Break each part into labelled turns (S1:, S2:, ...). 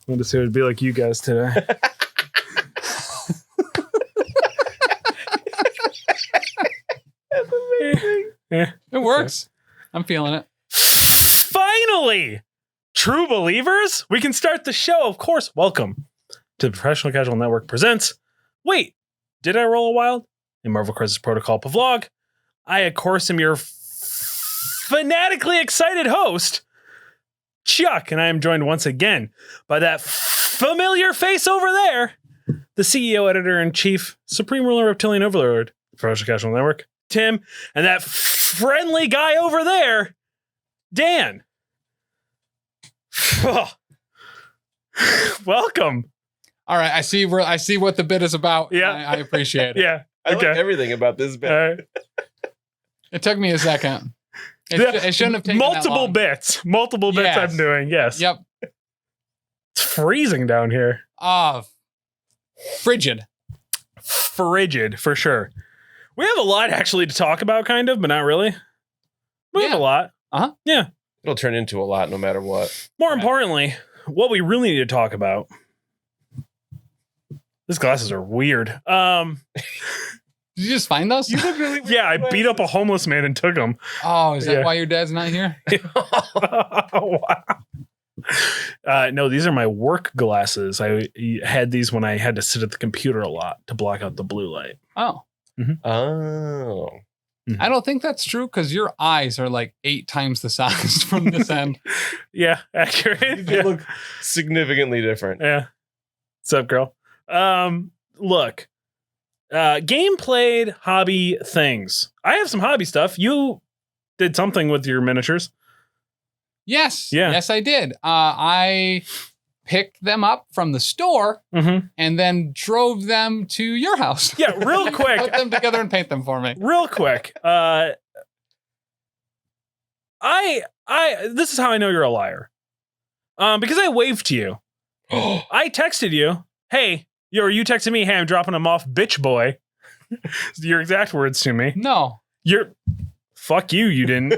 S1: wanted to see what it'd be like you guys today.
S2: That's amazing.
S1: Yeah.
S3: It works. I'm feeling it.
S1: Finally, true believers, we can start the show. Of course, welcome to the Professional Casual Network presents. Wait, did I roll a wild? In Marvel Crisis Protocol PoVlog, I of course am your fanatically excited host, Chuck, and I am joined once again by that familiar face over there, the CEO, editor-in-chief, supreme ruler, reptilian overlord, Professional Casual Network, Tim, and that friendly guy over there, Dan. Welcome.
S3: All right, I see what the bit is about.
S1: Yeah.
S3: I appreciate it.
S1: Yeah.
S2: I like everything about this bit.
S1: All right.
S3: It took me a second. It shouldn't have taken
S1: multiple
S3: that long.
S1: multiple bits
S3: Yes.
S1: I'm doing. Yes.
S3: Yep.
S1: It's freezing down here.
S3: Frigid.
S1: Frigid for sure. We have a lot actually to talk about, kind of, but not really. We have a lot. Yeah.
S2: It'll turn into a lot no matter what.
S1: More importantly, what we really need to talk about. These glasses are weird.
S3: Did you just find those?
S1: Yeah, I beat up a homeless man and took them.
S3: Oh, is that
S1: Yeah.
S3: why your dad's not here?
S1: Wow. No, these are my work glasses. I had these when I had to sit at the computer a lot to block out the blue light.
S3: Oh.
S2: Oh.
S3: I don't think that's true because your eyes are like 8 times the size from this end.
S1: Yeah, accurate.
S2: They
S1: Yeah.
S2: look significantly different.
S1: Yeah. What's up, girl? Look. Game played, hobby things. I have some hobby stuff. You did something with your miniatures.
S3: Yes.
S1: Yeah.
S3: Yes, I did. I picked them up from the store
S1: Mm-hmm.
S3: and then drove them to your house.
S1: Yeah, real quick.
S3: Put them together and paint them for me.
S1: Real quick. This is how I know you're a liar. Because I waved to you. I texted you, hey, you texted me, hey, I'm dropping them off, bitch boy. Your exact words to me.
S3: No.
S1: Fuck you, you didn't.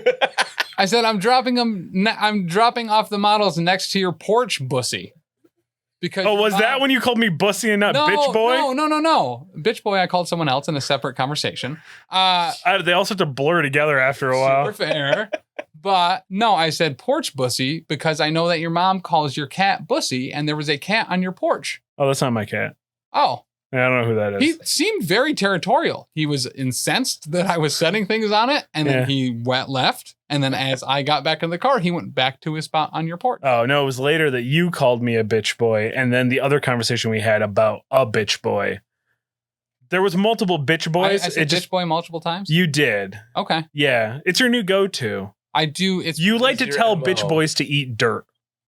S3: I said I'm dropping off the models next to your porch, bussy. Because
S1: Oh, was that when you called me bussy and not bitch boy?
S3: No. Bitch boy, I called someone else in a separate conversation.
S1: They all start to blur together after a while.
S3: Super fair. But no, I said porch bussy because I know that your mom calls your cat bussy and there was a cat on your porch.
S1: Oh, that's not my cat.
S3: Oh.
S1: I don't know who that is.
S3: He seemed very territorial. He was incensed that I was setting things on it, and then he left. And then as I got back in the car, he went back to his spot on your porch.
S1: Oh, no, it was later that you called me a bitch boy, and then the other conversation we had about a bitch boy. There was multiple bitch boys.
S3: I said bitch boy multiple times?
S1: You did.
S3: Okay.
S1: Yeah, it's your new go-to.
S3: I do.
S1: You like to
S2: your
S1: tell
S2: MO.
S1: bitch boys to eat dirt.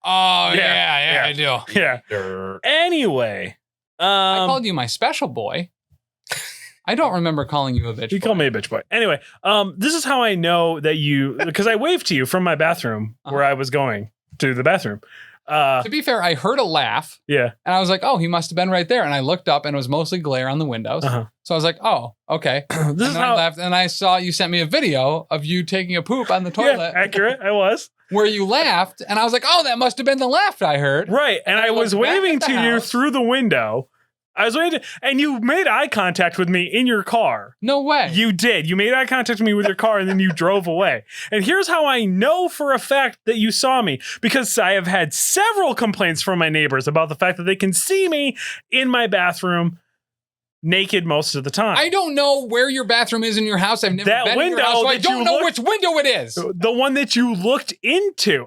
S3: Oh,
S1: Yeah,
S3: yeah, I do.
S1: Yeah.
S2: Dirt.
S1: Anyway.
S3: I called you my special boy. I don't remember calling you a bitch
S1: You
S3: boy.
S1: called me a bitch boy. Anyway, this is how I know that because I waved to you from my bathroom where I was going to the bathroom.
S3: To be fair, I heard a laugh.
S1: Yeah.
S3: And I was like, oh, he must have been right there. And I looked up and it was mostly glare on the windows.
S1: Uh-huh.
S3: So I was like, oh, okay.
S1: This is
S3: I
S1: how
S3: left and I saw you sent me a video of you taking a poop on the toilet
S1: accurate. I was.
S3: where you laughed. And I was like, oh, that must have been the laugh I heard.
S1: Right. And I was
S3: looked back
S1: waving
S3: at the
S1: to you
S3: house.
S1: through the window. I was waiting, and you made eye contact with me in your car.
S3: No way.
S1: You did. You made eye contact with me with your car, and then you drove away. And here's how I know for a fact that you saw me, because I have had several complaints from my neighbors about the fact that they can see me in my bathroom naked most of the time.
S3: I don't know where your bathroom is in your house. I've never
S1: That
S3: been in your
S1: window
S3: house, so I
S1: that you
S3: don't know
S1: looked-
S3: which window it is.
S1: The one that you looked into.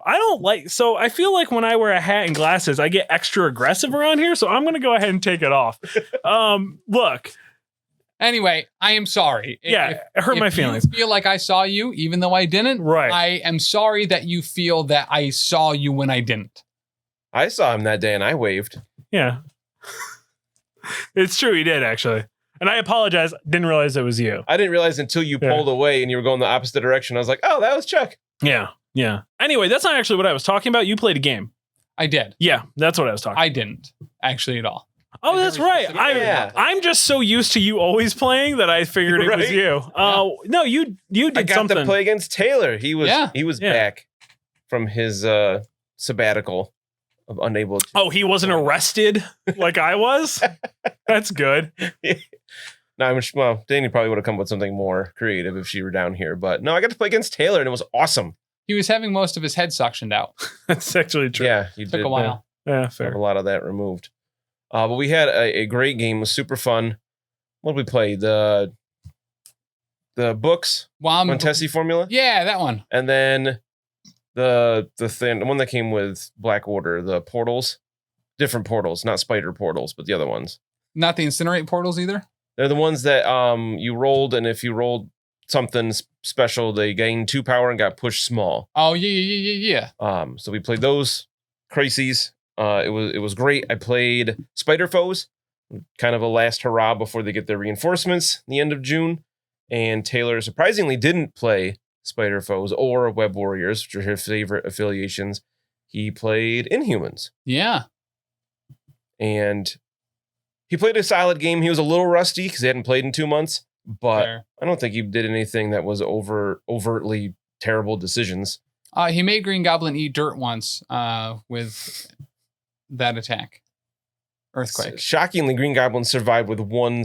S1: So I feel like when I wear a hat and glasses, I get extra aggressive around here. So I'm going to go ahead and take it off. Look.
S3: Anyway, I am sorry.
S1: Yeah, it hurt my feelings.
S3: You feel like I saw you, even though I didn't.
S1: Right.
S3: I am sorry that you feel that I saw you when I didn't.
S2: I saw him that day and I waved.
S1: Yeah. It's true. He did, actually. And I apologize. Didn't realize it was you.
S2: I didn't realize until you pulled away and you were going the opposite direction. I was like, oh, that was Chuck.
S1: Yeah. Yeah. Anyway, that's not actually what I was talking about. You played a game.
S3: I did.
S1: Yeah. That's what I was talking about.
S3: I didn't actually at all.
S1: Oh, that's right.
S2: Yeah.
S1: I'm just so used to you always playing that I figured it was
S2: Right?
S1: you. No, you did
S2: I got
S1: something.
S2: to play against Taylor. He was
S3: Yeah.
S2: he was
S1: Yeah.
S2: back from his sabbatical. unable to.
S1: Oh, he wasn't arrested like I was? That's good.
S2: No, well, Danny probably would have come up with something more creative if she were down here. But no, I got to play against Taylor, and it was awesome.
S3: He was having most of his head suctioned out.
S1: That's actually true.
S2: Yeah, you
S3: Took
S2: did
S3: a while.
S1: Yeah, fair.
S2: have a lot of that removed. But we had a great game. It was super fun. What did we play? The books, Montesi formula?
S3: Yeah, that one.
S2: And then the one that came with Black Order, the portals. Different portals, not spider portals, but the other ones.
S3: Not the incinerate portals either?
S2: They're the ones that you rolled, and if you rolled something special, they gained 2 power and got pushed small.
S3: Oh, yeah.
S2: So we played those crises. It was great. I played Spider Foes, kind of a last hurrah before they get their reinforcements the end of June. And Taylor surprisingly didn't play Spider Foes or Web Warriors, which are his favorite affiliations. He played Inhumans.
S3: Yeah.
S2: And he played a solid game. He was a little rusty because he hadn't played in 2 months, but
S3: Fair.
S2: I don't think he did anything that was overtly terrible decisions.
S3: He made Green Goblin eat dirt once with that attack. Earthquake.
S2: Shockingly, Green Goblin survived with 1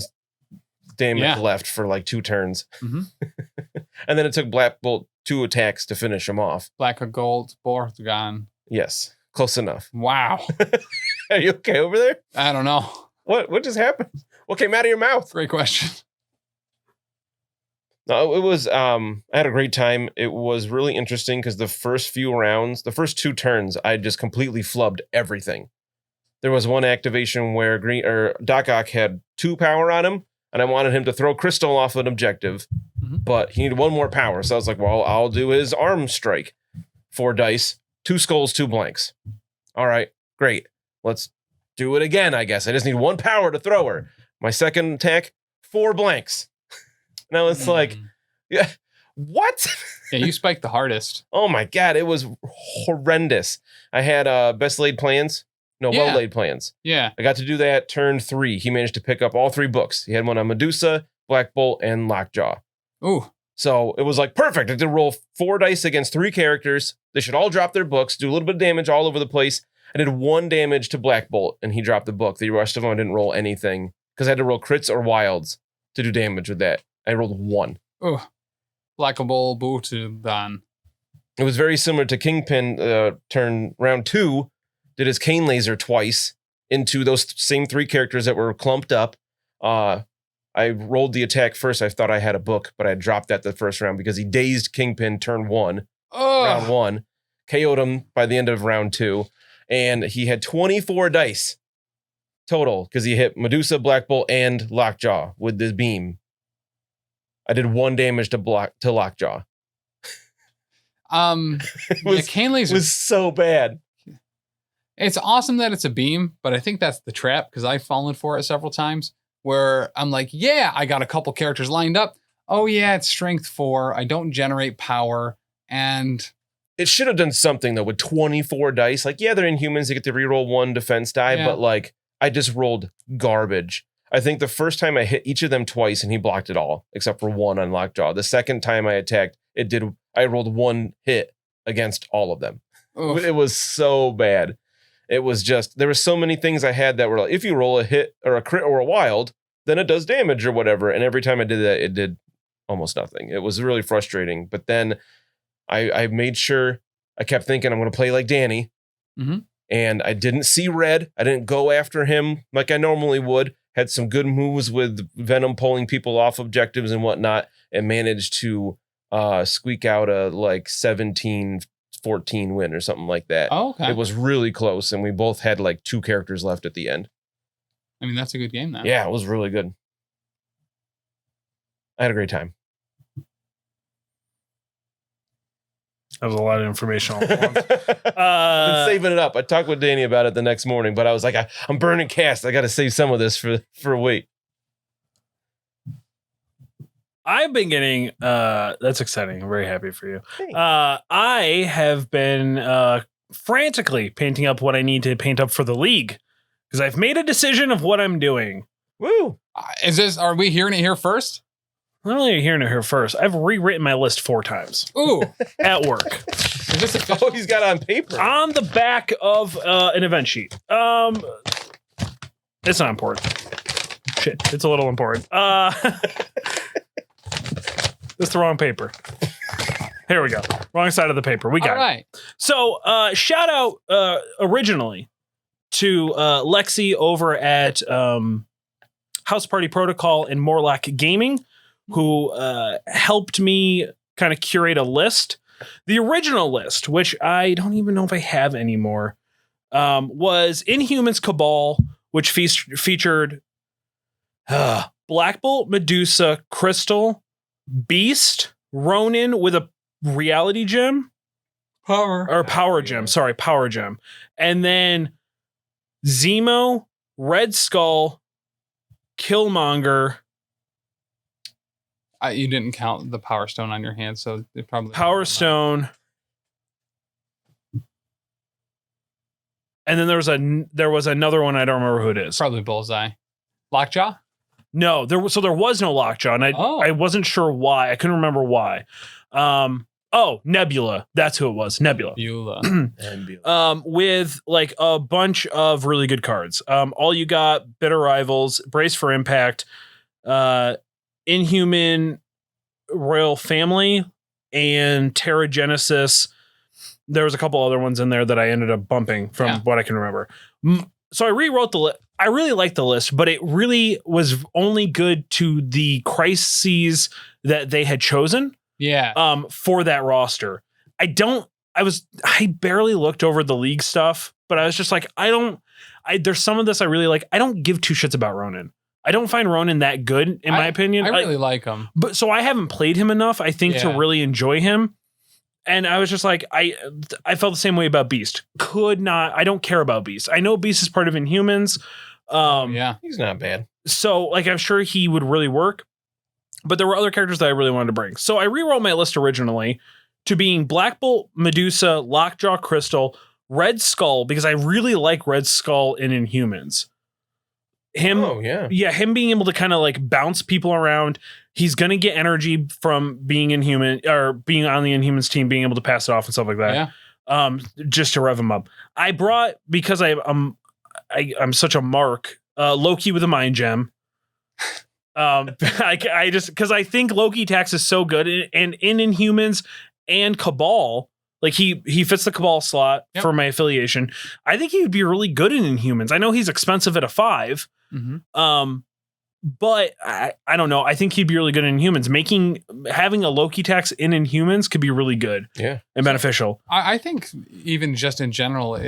S2: damage left for like 2 turns.
S3: Mm-hmm.
S2: And then it took Black Bolt 2 attacks to finish him off.
S3: Black or gold, both gone.
S2: Yes, close enough.
S3: Wow.
S2: Are you okay over there?
S3: I don't know.
S2: What just happened? What came out of your mouth?
S3: Great question.
S2: No, it was I had a great time. It was really interesting because the first few rounds, the first 2 turns, I just completely flubbed everything. There was one activation where Doc Ock had 2 power on him, and I wanted him to throw Crystal off an objective, but he needed 1 more power. So I was like, well, I'll do his arm strike. 4 dice, 2 skulls, 2 blanks. All right, great. Let's do it again, I guess. I just need 1 power to throw her. My second attack, 4 blanks. And I was like, yeah, what?
S3: Yeah, you spiked the hardest.
S2: Oh my God, it was horrendous. I had well-laid plans.
S3: Yeah.
S2: I got to do that turn 3. He managed to pick up all 3 books. He had one on Medusa, Black Bolt, and Lockjaw.
S3: Ooh.
S2: So it was like perfect. I did roll 4 dice against 3 characters. They should all drop their books, do a little bit of damage all over the place. I did 1 damage to Black Bolt, and he dropped the book. The rest of them, I didn't roll anything because I had to roll crits or wilds to do damage with that. I rolled 1.
S3: Ooh. Black Bolt, Butudan.
S2: It was very similar to Kingpin. Turn round 2, did his cane laser twice into those same 3 characters that were clumped up. I rolled the attack first. I thought I had a book, but I dropped that the first round because he dazed Kingpin turn 1, round 1, KO'd him by the end of round 2. And he had 24 dice total because he hit Medusa, Black Bolt, and Lockjaw with this beam. I did 1 damage to Lockjaw.
S3: Cane laser
S2: was so bad.
S3: It's awesome that it's a beam, but I think that's the trap because I've fallen for it several times where I'm like, yeah, I got a couple characters lined up. Oh yeah, it's strength 4. I don't generate power. And
S2: it should have done something though with 24 dice. Like, yeah, they're Inhumans. They get to reroll 1 defense die, but like I just rolled garbage. I think the first time I hit each of them twice and he blocked it all except for 1 on Lockjaw. The second time I attacked, I rolled 1 hit against all of them. Oof. It was so bad. It was just, there were so many things I had that were like, if you roll a hit or a crit or a wild, then it does damage or whatever. And every time I did that, it did almost nothing. It was really frustrating. But then I made sure, I kept thinking I'm going to play like Danny.
S3: Mm-hmm.
S2: And I didn't see red. I didn't go after him like I normally would. Had some good moves with Venom pulling people off objectives and whatnot, and managed to squeak out a like 17-14 win or something like that.
S3: Oh, okay.
S2: It was really close, and we both had like 2 characters left at the end.
S3: I mean, that's a good game then.
S2: Yeah, it was really good. I had a great time.
S1: That was a lot of information all at once.
S2: I've been saving it up. I talked with Danny about it the next morning, but I was like, I'm burning cast. I got to save some of this for a week.
S1: I've been getting, that's exciting. I'm very happy for you. I have been frantically painting up what I need to paint up for the league because I've made a decision of what I'm doing.
S2: Woo!
S3: Are we hearing it here first?
S1: Not only are you hearing it here first, I've rewritten my list 4 times.
S3: Ooh.
S1: At work.
S3: Is this official?
S2: Oh, he's got it on paper.
S1: On the back of an event sheet. It's not important. Shit, it's a little important. It's the wrong paper. Here we go. Wrong side of the paper. We got
S3: All right.
S1: it. So, shout out originally to Lexi over at House Party Protocol and Morlock Gaming, who helped me kind of curate a list. The original list, which I don't even know if I have anymore, was Inhumans Cabal, which featured Black Bolt, Medusa, Crystal, Beast, Ronin with a reality gem. Power gem. Sorry, power gem. And then Zemo, Red Skull, Killmonger.
S3: You didn't count the Power Stone on your hand, so it probably
S1: Power Stone. And then there was another one. I don't remember who it is.
S3: Probably Bullseye. Lockjaw?
S1: No, there was no Lockjaw, and I wasn't sure why. I couldn't remember why. Nebula. That's who it was. Nebula. With like a bunch of really good cards. All You Got, Bitter Rivals, Brace for Impact, Inhuman Royal Family, and Terra Genesis. There was a couple other ones in there that I ended up bumping from what I can remember. So I rewrote the list. I really liked the list, but it really was only good to the crises that they had chosen.
S3: Yeah.
S1: For that roster. I barely looked over the league stuff, but I was just like, there's some of this I really like. I don't give two shits about Ronin. I don't find Ronin that good, in my opinion.
S3: I really like him.
S1: But so I haven't played him enough, I think, to really enjoy him. And I was just like, I felt the same way about Beast. I don't care about Beast. I know Beast is part of Inhumans.
S2: He's not bad.
S1: So like, I'm sure he would really work. But there were other characters that I really wanted to bring. So I rewrote my list originally to being Black Bolt, Medusa, Lockjaw, Crystal, Red Skull, because I really like Red Skull in Inhumans. Him being able to kind of like bounce people around. He's going to get energy from being Inhuman or being on the Inhumans team, being able to pass it off and stuff like that. Yeah. Just to rev him up. I brought, because I'm such a mark, Loki with a mind gem. I just because I think Loki Tax is so good and in Inhumans and Cabal, like he fits the Cabal slot for my affiliation. I think he would be really good in Inhumans. I know he's expensive at a 5. Mm-hmm. But I don't know. I think he'd be really good in Inhumans. Having a Loki Tax in Inhumans could be really good and beneficial.
S3: I think even just in general,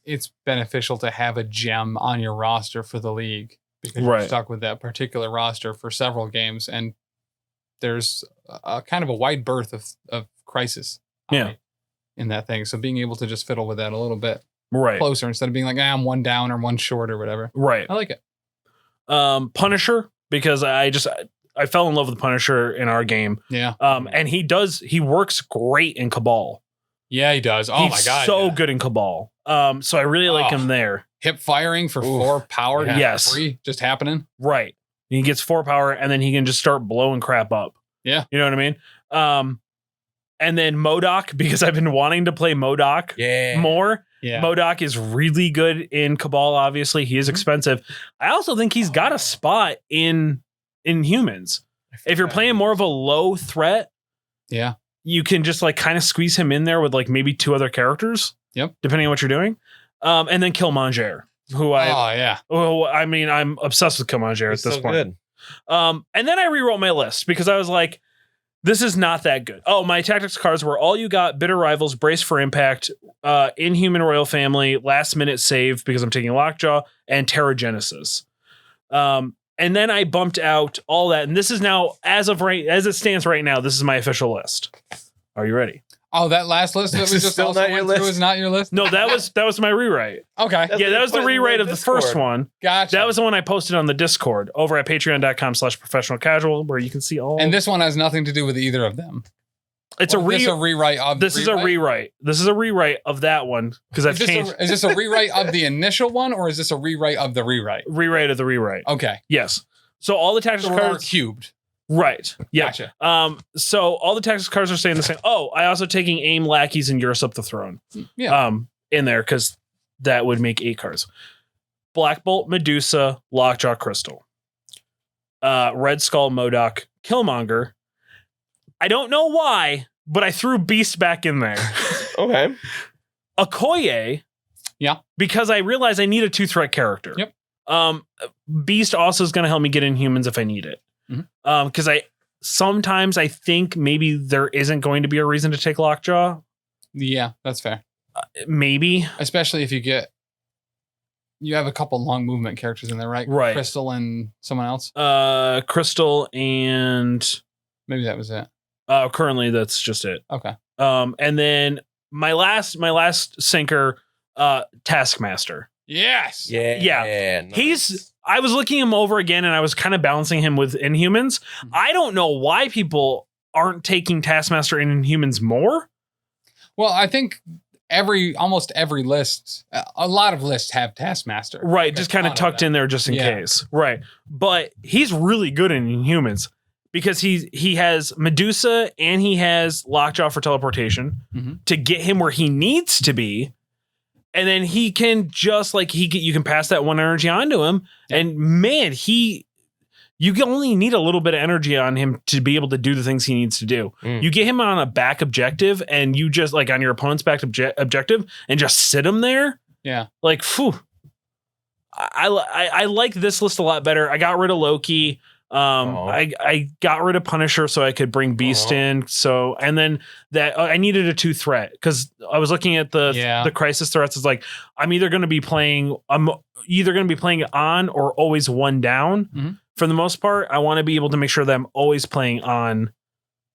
S3: it's beneficial to have a gem on your roster for the league. Because you're stuck with that particular roster for several games, and there's a kind of a wide berth of crisis in that thing. So being able to just fiddle with that a little bit closer instead of being like, I'm one down or one short or whatever. Right. I like it.
S1: Punisher, because I fell in love with Punisher in our game. Yeah. And he works great in Cabal.
S3: Yeah, he does. Oh my God.
S1: So good in Cabal. So I really like him there.
S3: Hip firing for 4 power.
S1: Yes.
S3: 3 just happening.
S1: Right. He gets 4 power and then he can just start blowing crap up.
S3: Yeah.
S1: You know what I mean? And then MODOK, because I've been wanting to play MODOK more. Yeah. MODOK is really good in Cabal, obviously. He is expensive. I also think he's got a spot in Humans. If you're playing more of a low threat, you can just like kind of squeeze him in there with like maybe 2 other characters.
S3: Yep.
S1: Depending on what you're doing. And then Killmonger, I'm obsessed with Killmonger at this point. Good. And then I rewrote my list because I was like, this is not that good. Oh, my tactics cards were All You Got, Bitter Rivals, Brace for Impact, Inhuman Royal Family, Last Minute Save because I'm taking Lockjaw, and Terra Genesis. And then I bumped out all that, and this is now as it stands right now. This is my official list. Are you ready?
S3: Oh, that last list that was just
S2: still not your list.
S3: Was not your list?
S1: No, that was my rewrite.
S3: Okay.
S1: That was the rewrite of the first one.
S3: Gotcha.
S1: That was the one I posted on the Discord over at patreon.com/professionalcasual, where you can see all.
S3: And this one has nothing to do with either of them.
S1: It's a
S3: rewrite of
S1: this is a rewrite. This is a rewrite of that one because I've changed.
S3: Is this a rewrite of the initial one or is this a rewrite of the rewrite?
S1: Rewrite of the rewrite.
S3: Okay.
S1: Yes. So all the tactical cards
S3: are cubed.
S1: Right. Yeah.
S3: Gotcha.
S1: So all the tactics cards are staying the same. Oh, I also taking aim, lackeys, and Usurp the Throne.
S3: Yeah.
S1: In there because that would make 8 cards. Black Bolt, Medusa, Lockjaw, Crystal. Red Skull, Modok, Killmonger. I don't know why, but I threw Beast back in there.
S2: Okay.
S1: Okoye.
S3: Yeah.
S1: Because I realized I need a 2-threat character.
S3: Yep.
S1: Beast also is going to help me get Inhumans if I need it. Because sometimes I think maybe there isn't going to be a reason to take Lockjaw.
S3: Yeah, that's fair.
S1: Maybe.
S3: Especially if you have a couple long movement characters in there, right?
S1: Right.
S3: Crystal and someone else.
S1: Crystal and
S3: Maybe that was it.
S1: currently that's just it.
S3: Okay.
S1: And then my last sinker, Taskmaster.
S3: Yes.
S1: Yeah.
S2: Nice.
S1: I was looking him over again and I was kind of balancing him with Inhumans. I don't know why people aren't taking Taskmaster in Inhumans more.
S3: Well, I think almost every list, a lot of lists have Taskmaster.
S1: Right. Just kind of tucked in there just in case. Right. But he's really good in Inhumans because he has Medusa and he has Lockjaw for teleportation to get him where he needs to be. And then he can just you can pass that one energy on to him. And man, you can only need a little bit of energy on him to be able to do the things he needs to do. You get him on a back objective and you just on your opponent's back objective and just sit him there.
S3: Yeah.
S1: Phew. I like this list a lot better. I got rid of Loki. I got rid of Punisher so I could bring Beast in. So, and then that I needed a 2-threat because I was looking at the crisis threats. It's like, I'm either going to be playing on or always 1 down. For the most part, I want to be able to make sure that I'm always playing on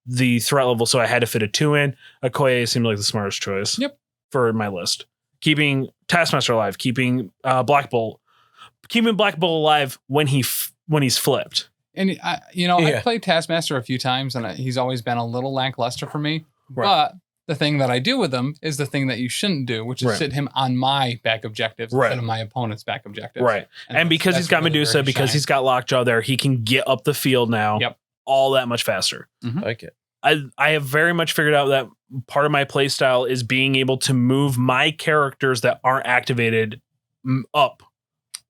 S1: the threat level. So I had to fit a 2 in. Okoye seemed like the smartest choice for my list. Keeping Taskmaster alive, keeping Black Bolt alive when he's flipped.
S3: And I played Taskmaster a few times, and he's always been a little lackluster for me. Right. But the thing that I do with him is the thing that you shouldn't do, which is sit him on my back objectives instead of my opponent's back objectives. Right.
S1: And because he's got really Medusa, because he's got Lockjaw there, he can get up the field now all that much faster.
S2: I like it.
S1: I have very much figured out that part of my play style is being able to move my characters that aren't activated up,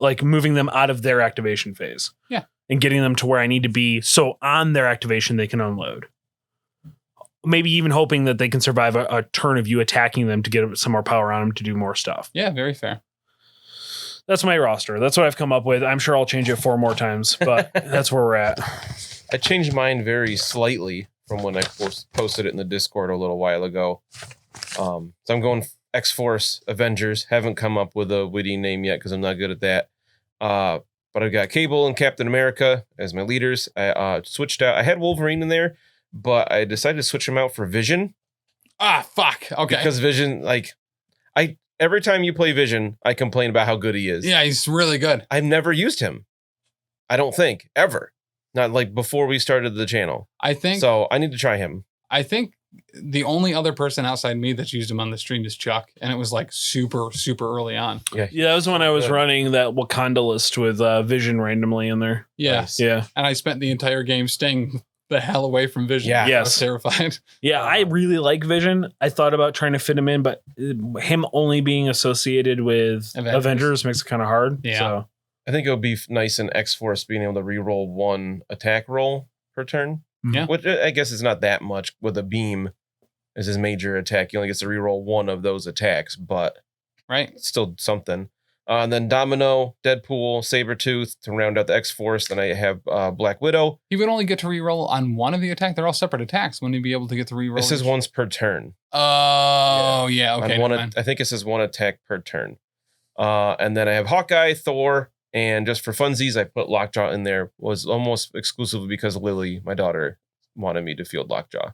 S1: like moving them out of their activation phase. Yeah. And getting them to where I need to be. So on their activation, they can unload. Maybe even hoping that they can survive a turn of you attacking them to get some more power on them to do more stuff.
S3: Yeah, very fair.
S1: That's my roster. That's what I've come up with. I'm sure I'll change it 4 more times, but that's where we're at.
S2: I changed mine very slightly from when I posted it in the Discord a little while ago. So I'm going X-Force Avengers. Haven't come up with a witty name yet because I'm not good at that. But I've got Cable and Captain America as my leaders. I switched out. I had Wolverine in there, but I decided to switch him out for Vision.
S3: Fuck. Okay.
S2: Because Vision, every time you play Vision, I complain about how good he is.
S3: Yeah, he's really good.
S2: I've never used him. I don't think ever. Not like before we started the channel. So I need to try him.
S3: I think the only other person outside me that's used him on the stream is Chuck, and it was super, super early on.
S1: Yeah, that was when I was running that Wakanda list with Vision randomly in there.
S3: Yes.
S1: Yeah.
S3: And I spent the entire game staying the hell away from Vision.
S1: Yeah.
S3: I was terrified.
S1: Yeah, I really like Vision. I thought about trying to fit him in, but him only being associated with Avengers makes it kind of hard.
S3: Yeah.
S1: So.
S2: I think it would be nice in X-Force being able to reroll 1 attack roll per turn.
S3: Yeah.
S2: Which I guess is not that much with a beam as his major attack. He only gets to reroll 1 of those attacks, but it's still something. And then Domino, Deadpool, Sabretooth to round out the X-Force. Then I have Black Widow.
S3: He would only get to reroll on 1 of the attacks. They're all separate attacks. Wouldn't he be able to get to reroll?
S2: It says once per turn.
S3: Oh, yeah. Okay.
S2: I think it says 1 attack per turn. And then I have Hawkeye, Thor, and just for funsies, I put Lockjaw in there. Was almost exclusively because Lily, my daughter, wanted me to field Lockjaw.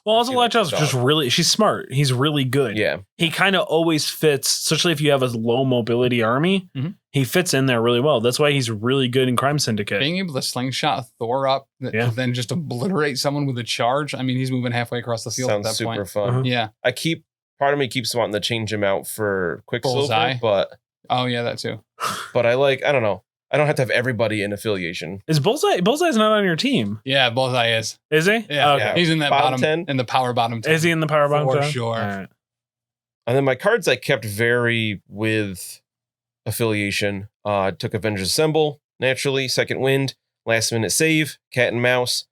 S1: Well, also Lockjaw's just she's smart. He's really good.
S2: Yeah.
S1: He kind of always fits, especially if you have a low mobility army. He fits in there really well. That's why he's really good in Crime Syndicate.
S3: Being able to slingshot Thor up, to then just obliterate someone with a charge. I mean, he's moving halfway across the field
S2: Sounds
S3: at that
S2: super
S3: point.
S2: fun.
S3: Yeah.
S2: Part of me keeps wanting to change him out for Quicksilver,
S3: Bullseye.
S2: but
S3: oh yeah, that too.
S2: But I don't know. I don't have to have everybody in affiliation.
S1: Is Bullseye? Bullseye's not on your team,
S3: Yeah, Bullseye is.
S1: is he?
S3: Yeah,
S1: Okay.
S3: He's in that
S2: Bottom
S3: bottom
S2: 10?
S3: in the power bottom 10.
S1: Is he in the power bottom?
S3: For
S1: 10?
S3: sure.
S1: All right.
S2: And then my cards I kept vary with affiliation. Took Avengers Assemble, naturally, Second Wind, Last Minute Save, Cat and Mouse,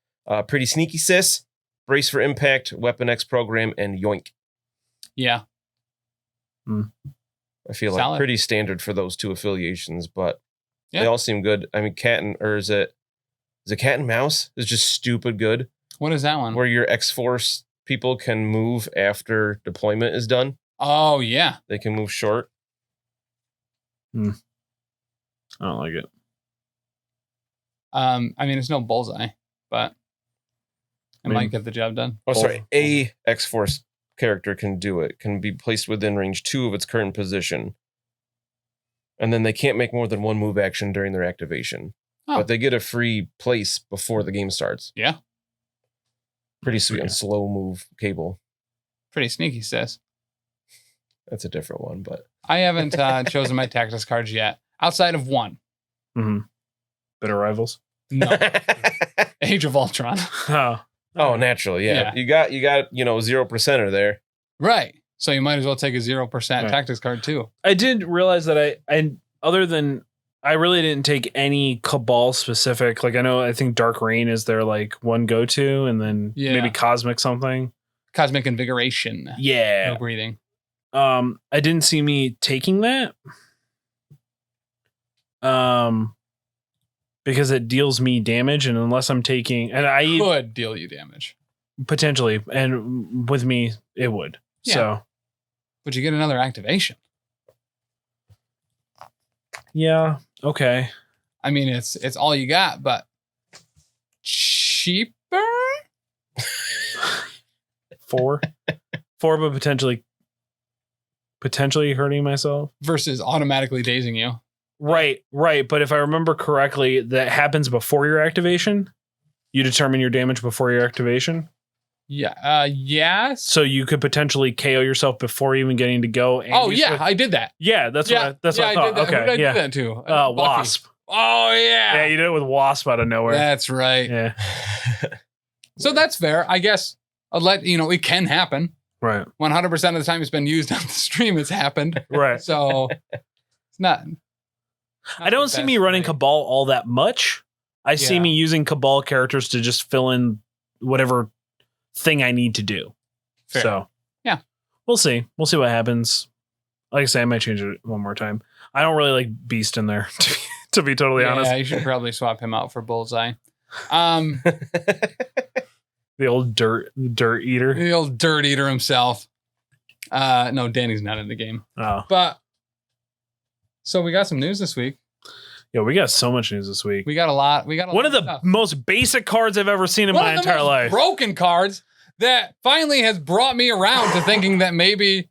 S2: Pretty Sneaky Sis, Brace for Impact, Weapon X Program, and Yoink.
S3: Yeah.
S2: I feel
S3: Solid.
S2: like pretty standard for those two affiliations, but
S3: Yeah.
S2: they all seem good. I mean, is it Cat and Mouse? Is just stupid good.
S3: What is that one?
S2: Where your X-Force people can move after deployment is done.
S3: Oh, yeah.
S2: They can move short.
S1: I don't like it.
S3: I mean, it's no Bullseye, but it might get the job done.
S2: Oh, sorry. A X-Force character can do it. Can be placed within range 2 of its current position. And then they can't make more than one move action during their activation.
S3: Oh.
S2: But they get a free place before the game starts.
S3: Yeah.
S2: Pretty sweet and slow move cable.
S3: Pretty sneaky, sis.
S2: That's a different one, but
S3: I haven't chosen my tactics cards yet, outside of one.
S1: Mm-hmm. Bitter rivals.
S3: No. Age of Ultron.
S1: Oh,
S2: naturally,
S3: Yeah.
S2: You got 0%er there.
S3: Right. So you might as well take a 0%
S1: Right.
S3: tactics card too.
S1: I did realize that I really didn't take any Cabal specific. Like I think Dark Reign is their like one go to, and then maybe Cosmic something.
S3: Cosmic Invigoration.
S1: Yeah.
S3: No breathing.
S1: I didn't see me taking that. Because it deals me damage, and unless I'm taking, and I
S3: could deal you damage
S1: potentially, and with me it would.
S3: Yeah.
S1: So,
S3: but you get another activation.
S1: yeah, okay.
S3: I mean, it's all you got, but cheaper.
S1: 4, but potentially hurting myself
S3: versus automatically dazing you.
S1: Right. But if I remember correctly, that happens before your activation. You determine your damage before your activation.
S3: Yeah. Yes.
S1: So you could potentially KO yourself before even getting to go. And
S3: I did that.
S1: Yeah, that's what I thought.
S3: I did that.
S1: Okay,
S3: Who did I
S1: yeah.
S3: do that to?
S1: Wasp.
S3: Oh yeah.
S1: Yeah, you did it with Wasp out of nowhere.
S3: That's right.
S1: Yeah.
S3: So that's fair, I guess. It can happen.
S1: Right.
S3: 100% of the time it's been used on the stream, it's happened.
S1: Right.
S3: So it's not
S1: I don't see me running Cabal all that much. I see me using Cabal characters to just fill in whatever thing I need to do.
S3: Fair.
S1: So
S3: yeah,
S1: we'll see. We'll see what happens. Like I say, I might change it one more time. I don't really like Beast in there, to be totally honest.
S3: Yeah, you should probably swap him out for Bullseye.
S1: The old dirt eater.
S3: The old dirt eater himself. No, Danny's not in the game.
S1: Oh.
S3: But so we got some news this week.
S1: Yeah, we got so much news this week.
S3: We got a lot.
S1: One of the most basic cards I've ever seen in my entire life.
S3: Broken cards that finally has brought me around to thinking that maybe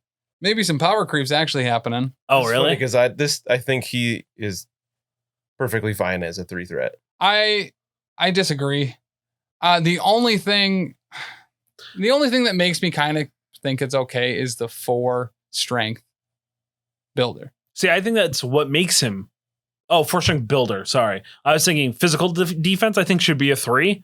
S3: some power creep's actually happening.
S1: Oh, really?
S2: Because I think he is perfectly fine as a 3 threat.
S3: I disagree. The only thing that makes me kind of think it's okay is the 4 strength builder.
S1: See, I think that's what makes him. Oh, 4 strength builder. Sorry. I was thinking physical defense, I think, should be a 3.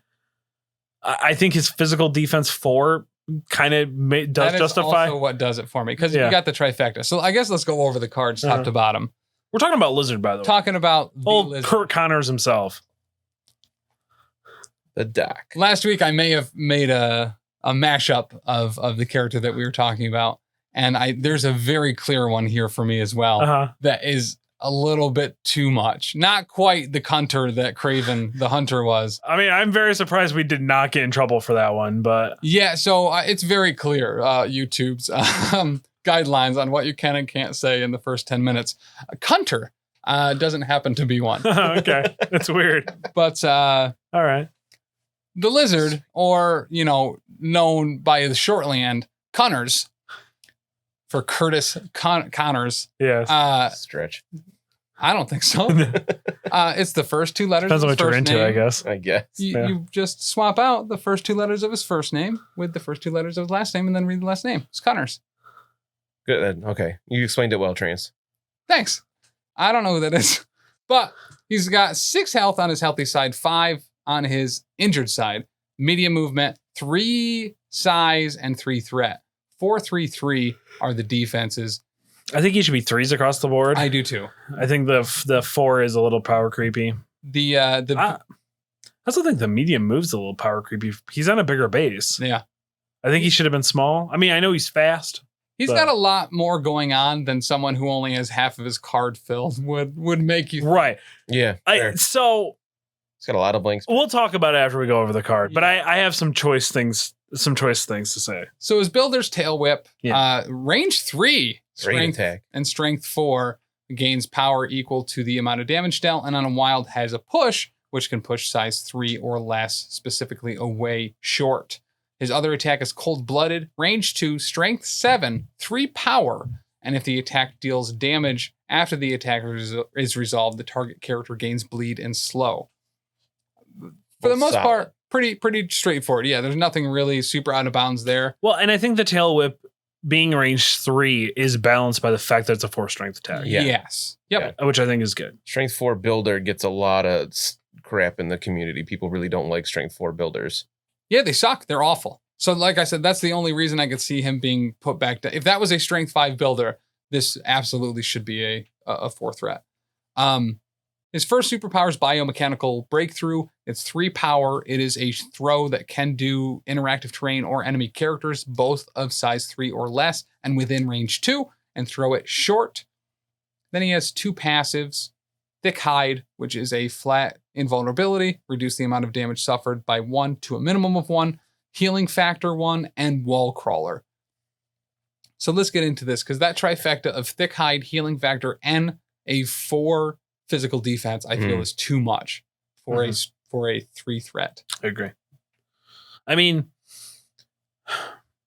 S1: I think his physical defense 4 kind of does justify.
S3: Also what does it for me? Because you got the trifecta. So I guess let's go over the cards top to bottom.
S1: We're talking about Lizard, by the way.
S3: Talking about
S1: old
S3: Lizard.
S1: Kurt Connors himself.
S2: The Doc.
S3: Last week I may have made a mashup of the character that we were talking about. And there's a very clear one here for me as well. That is a little bit too much. Not quite the Hunter that Craven the Hunter was.
S1: I mean, I'm very surprised we did not get in trouble for that one, but
S3: yeah, so it's very clear, YouTube's guidelines on what you can and can't say in the first 10 minutes. Hunter doesn't happen to be one.
S1: Okay, that's weird.
S3: But
S1: all right.
S3: The Lizard, or, known by the shorthand, Connors, for Curtis Connors.
S1: Yes.
S2: Stretch.
S3: I don't think so. It's the first 2 letters
S1: Depends
S3: of
S1: on
S3: his
S1: what you're
S3: first
S1: into,
S3: name.
S1: I guess.
S3: You just swap out the first 2 letters of his first name with the first 2 letters of his last name and then read the last name. It's Connors.
S2: Good. Okay. You explained it well, Trance.
S3: Thanks. I don't know who that is. But he's got 6 health on his healthy side, 5 on his injured side. Medium movement, 3 size, and 3 threat. 4, 3, 3 are the defenses.
S1: I think he should be 3s across the board.
S3: I do too.
S1: I think the 4 is a little power creepy. I also think the medium move's a little power creepy. He's on a bigger base.
S3: Yeah.
S1: I think he should have been small. I mean, I know he's fast.
S3: He's got a lot more going on than someone who only has half of his card filled would make you.
S1: Right.
S2: Yeah.
S1: So
S2: it's got a lot of blanks.
S1: We'll talk about it after we go over the card, but I have some choice things to say.
S3: So his builder's tail whip, range 3, strength
S2: attack,
S3: and strength 4 gains power equal to the amount of damage dealt, and on a wild has a push, which can push size 3 or less, specifically away short. His other attack is cold-blooded, range 2, strength 7, 3 power, and if the attack deals damage after the attack is resolved, the target character gains bleed and slow. For the most part, pretty straightforward. Yeah, there's nothing really super out of bounds there.
S1: Well, and I think the tail whip being range 3 is balanced by the fact that it's a 4 strength attack.
S2: Yeah.
S3: Yes. Yep.
S1: Yeah, which I think is good.
S2: Strength 4 builder gets a lot of crap in the community. People really don't like strength 4 builders.
S3: Yeah, they suck. They're awful. So like I said, that's the only reason I could see him being put back down. If that was a strength 5 builder, this absolutely should be a 4 threat. His first superpower is biomechanical breakthrough. It's 3 power. It is a throw that can do interactive terrain or enemy characters, both of size 3 or less, and within range 2, and throw it short. Then he has 2 passives. Thick Hide, which is a flat invulnerability, reduce the amount of damage suffered by 1 to a minimum of 1, healing factor 1, and wall crawler. So let's get into this, because that trifecta of Thick Hide, healing factor, and a 4 physical defense, I feel is too much for a 3 threat.
S1: I agree. I mean,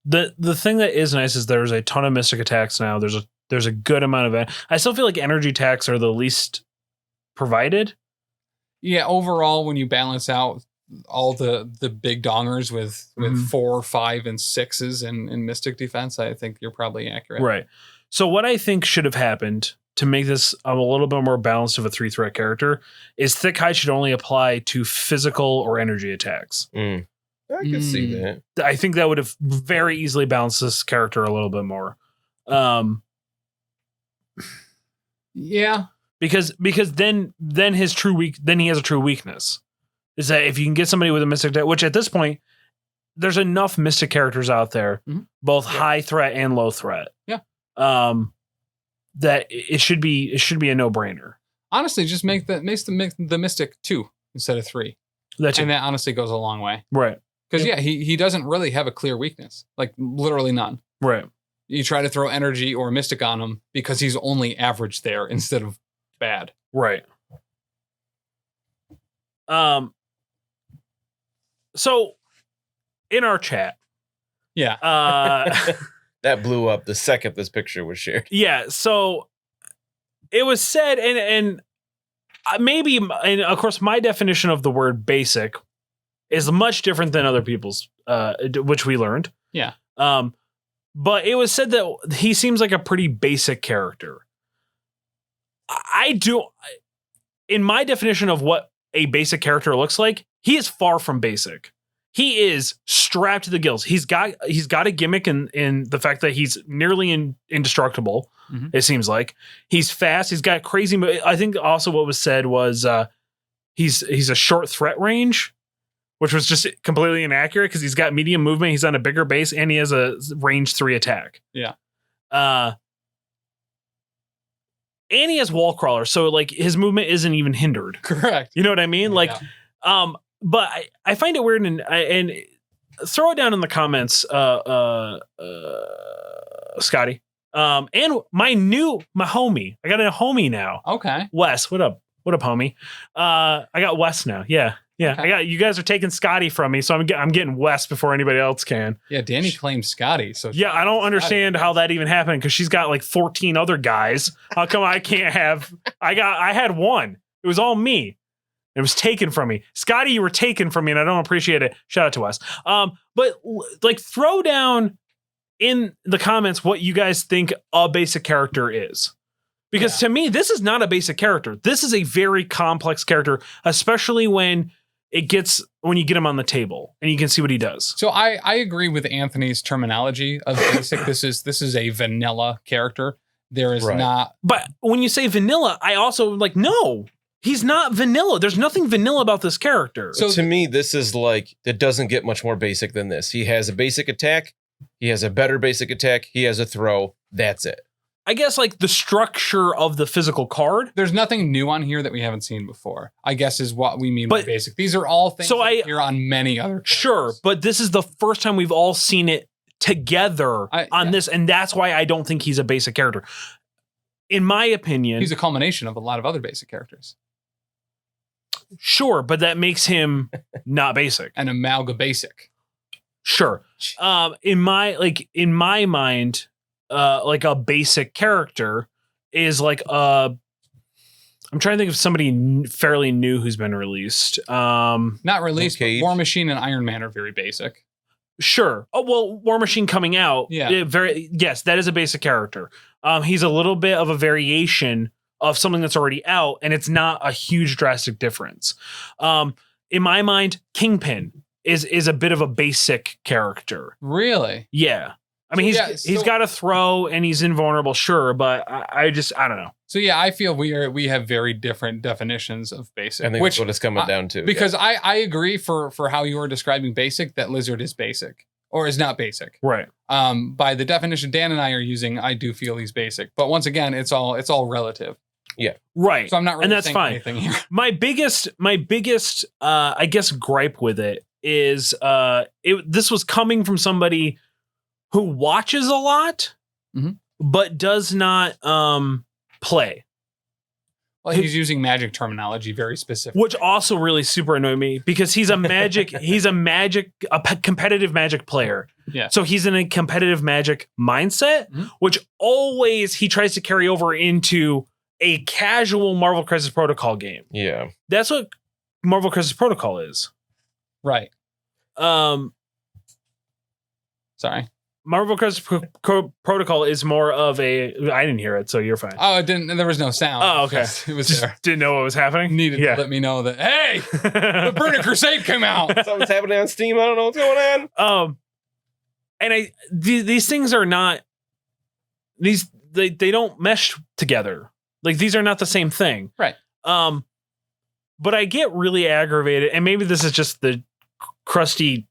S1: the thing that is nice is there's a ton of mystic attacks now. There's a good amount of it. I still feel like energy attacks are the least provided.
S3: Yeah, overall, when you balance out all the big dongers with 4, 5, and 6s in mystic defense, I think you're probably accurate.
S1: Right. So what I think should have happened to make this a little bit more balanced of a 3 threat character is Thick Hide should only apply to physical or energy attacks.
S2: I can see that.
S1: I think that would have very easily balanced this character a little bit more.
S3: Yeah.
S1: Because then he has a true weakness. Is that if you can get somebody with a mystic deck, which at this point, there's enough mystic characters out there, both high threat and low threat.
S3: Yeah.
S1: That it should be a no-brainer.
S3: Honestly, just make the mystic 2 instead of 3. And that honestly goes a long way.
S1: Right.
S3: Because he doesn't really have a clear weakness. Like literally none.
S1: Right.
S3: You try to throw energy or mystic on him because he's only average there instead of bad.
S1: Right. So in our chat.
S3: Yeah.
S2: That blew up the second this picture was shared.
S1: Yeah. So it was said, and maybe, and of course, my definition of the word basic is much different than other people's, which we learned.
S3: Yeah.
S1: But it was said that he seems like a pretty basic character. In my definition of what a basic character looks like, he is far from basic. He is strapped to the gills. He's got a gimmick in the fact that he's nearly indestructible. It seems like he's fast. He's got crazy. I think also what was said was he's a short threat range, which was just completely inaccurate because he's got medium movement. He's on a bigger base and he has a range 3 attack.
S3: Yeah.
S1: And he has wall crawler, so like his movement isn't even hindered.
S3: Correct.
S1: You know what I mean? Like, but I find it weird, and throw it down in the comments, Scotty. And my homie. I got a homie now.
S3: Okay.
S1: Wes, what up? What up, homie? I got Wes now. Yeah. Okay. You guys are taking Scotty from me, so I'm getting Wes before anybody else can.
S3: Yeah, Danny claimed Scotty. So
S1: yeah, I don't understand how that even happened because she's got like 14 other guys. How come I can't have? I had one. It was all me. It was taken from me. Scotty, you were taken from me, and I don't appreciate it. Shout out to Wes. But like, throw down in the comments what you guys think a basic character is. Because to me, this is not a basic character. This is a very complex character, especially when you get him on the table and you can see what he does.
S3: So I agree with Anthony's terminology of basic. This is a vanilla character. There is not.
S1: But when you say vanilla, I also no, he's not vanilla. There's nothing vanilla about this character.
S2: So to me, this is it doesn't get much more basic than this. He has a basic attack. He has a better basic attack. He has a throw. That's it.
S1: I guess the structure of the physical card.
S3: There's nothing new on here that we haven't seen before, I guess is what we mean by basic. These are all things that appear on many other characters.
S1: Sure, but this is the first time we've all seen it together on this, and that's why I don't think he's a basic character. In my opinion,
S3: he's a culmination of a lot of other basic characters.
S1: Sure, but that makes him not basic.
S3: An amalga basic.
S1: Sure. In my mind, a basic character is I'm trying to think of somebody fairly new who's been released.
S3: Not released, but War Machine and Iron Man are very basic.
S1: Sure. Oh, well, War Machine coming out.
S3: Yeah.
S1: Yes, that is a basic character. He's a little bit of a variation of something that's already out, and it's not a huge drastic difference. In my mind, Kingpin is a bit of a basic character.
S3: Really?
S1: Yeah. I mean, he's got a throw and he's invulnerable, sure, but I don't know.
S3: So yeah, I feel we have very different definitions of basic.
S2: I think that's what it's coming down to.
S3: Because I agree for how you are describing basic, that Lizard is basic or is not basic.
S1: Right.
S3: By the definition Dan and I are using, I do feel he's basic. But once again, it's all relative.
S2: Yeah.
S1: Right.
S3: So I'm not really
S1: and that's
S3: saying
S1: fine.
S3: anything here.
S1: My biggest I guess gripe with it is this was coming from somebody who watches a lot, but does not play.
S3: Well, he's using magic terminology very specific,
S1: which also really super annoyed me because he's a competitive magic player.
S3: Yeah.
S1: So he's in a competitive magic mindset, which always he tries to carry over into a casual Marvel Crisis Protocol game.
S2: Yeah.
S1: That's what Marvel Crisis Protocol is.
S3: Right. Sorry.
S1: Marvel Crisis Protocol is more of a. I didn't hear it, so you're fine.
S3: Oh, it didn't. There was no sound.
S1: Oh, okay.
S3: It was
S1: just
S3: there.
S1: Didn't know what was happening.
S3: Needed to let me know that. Hey, the Burning Crusade came out.
S2: Something's happening on Steam. I don't know what's going
S1: on. And these things are not. They don't mesh together. Like these are not the same thing.
S3: Right.
S1: But I get really aggravated, and maybe this is just the crusty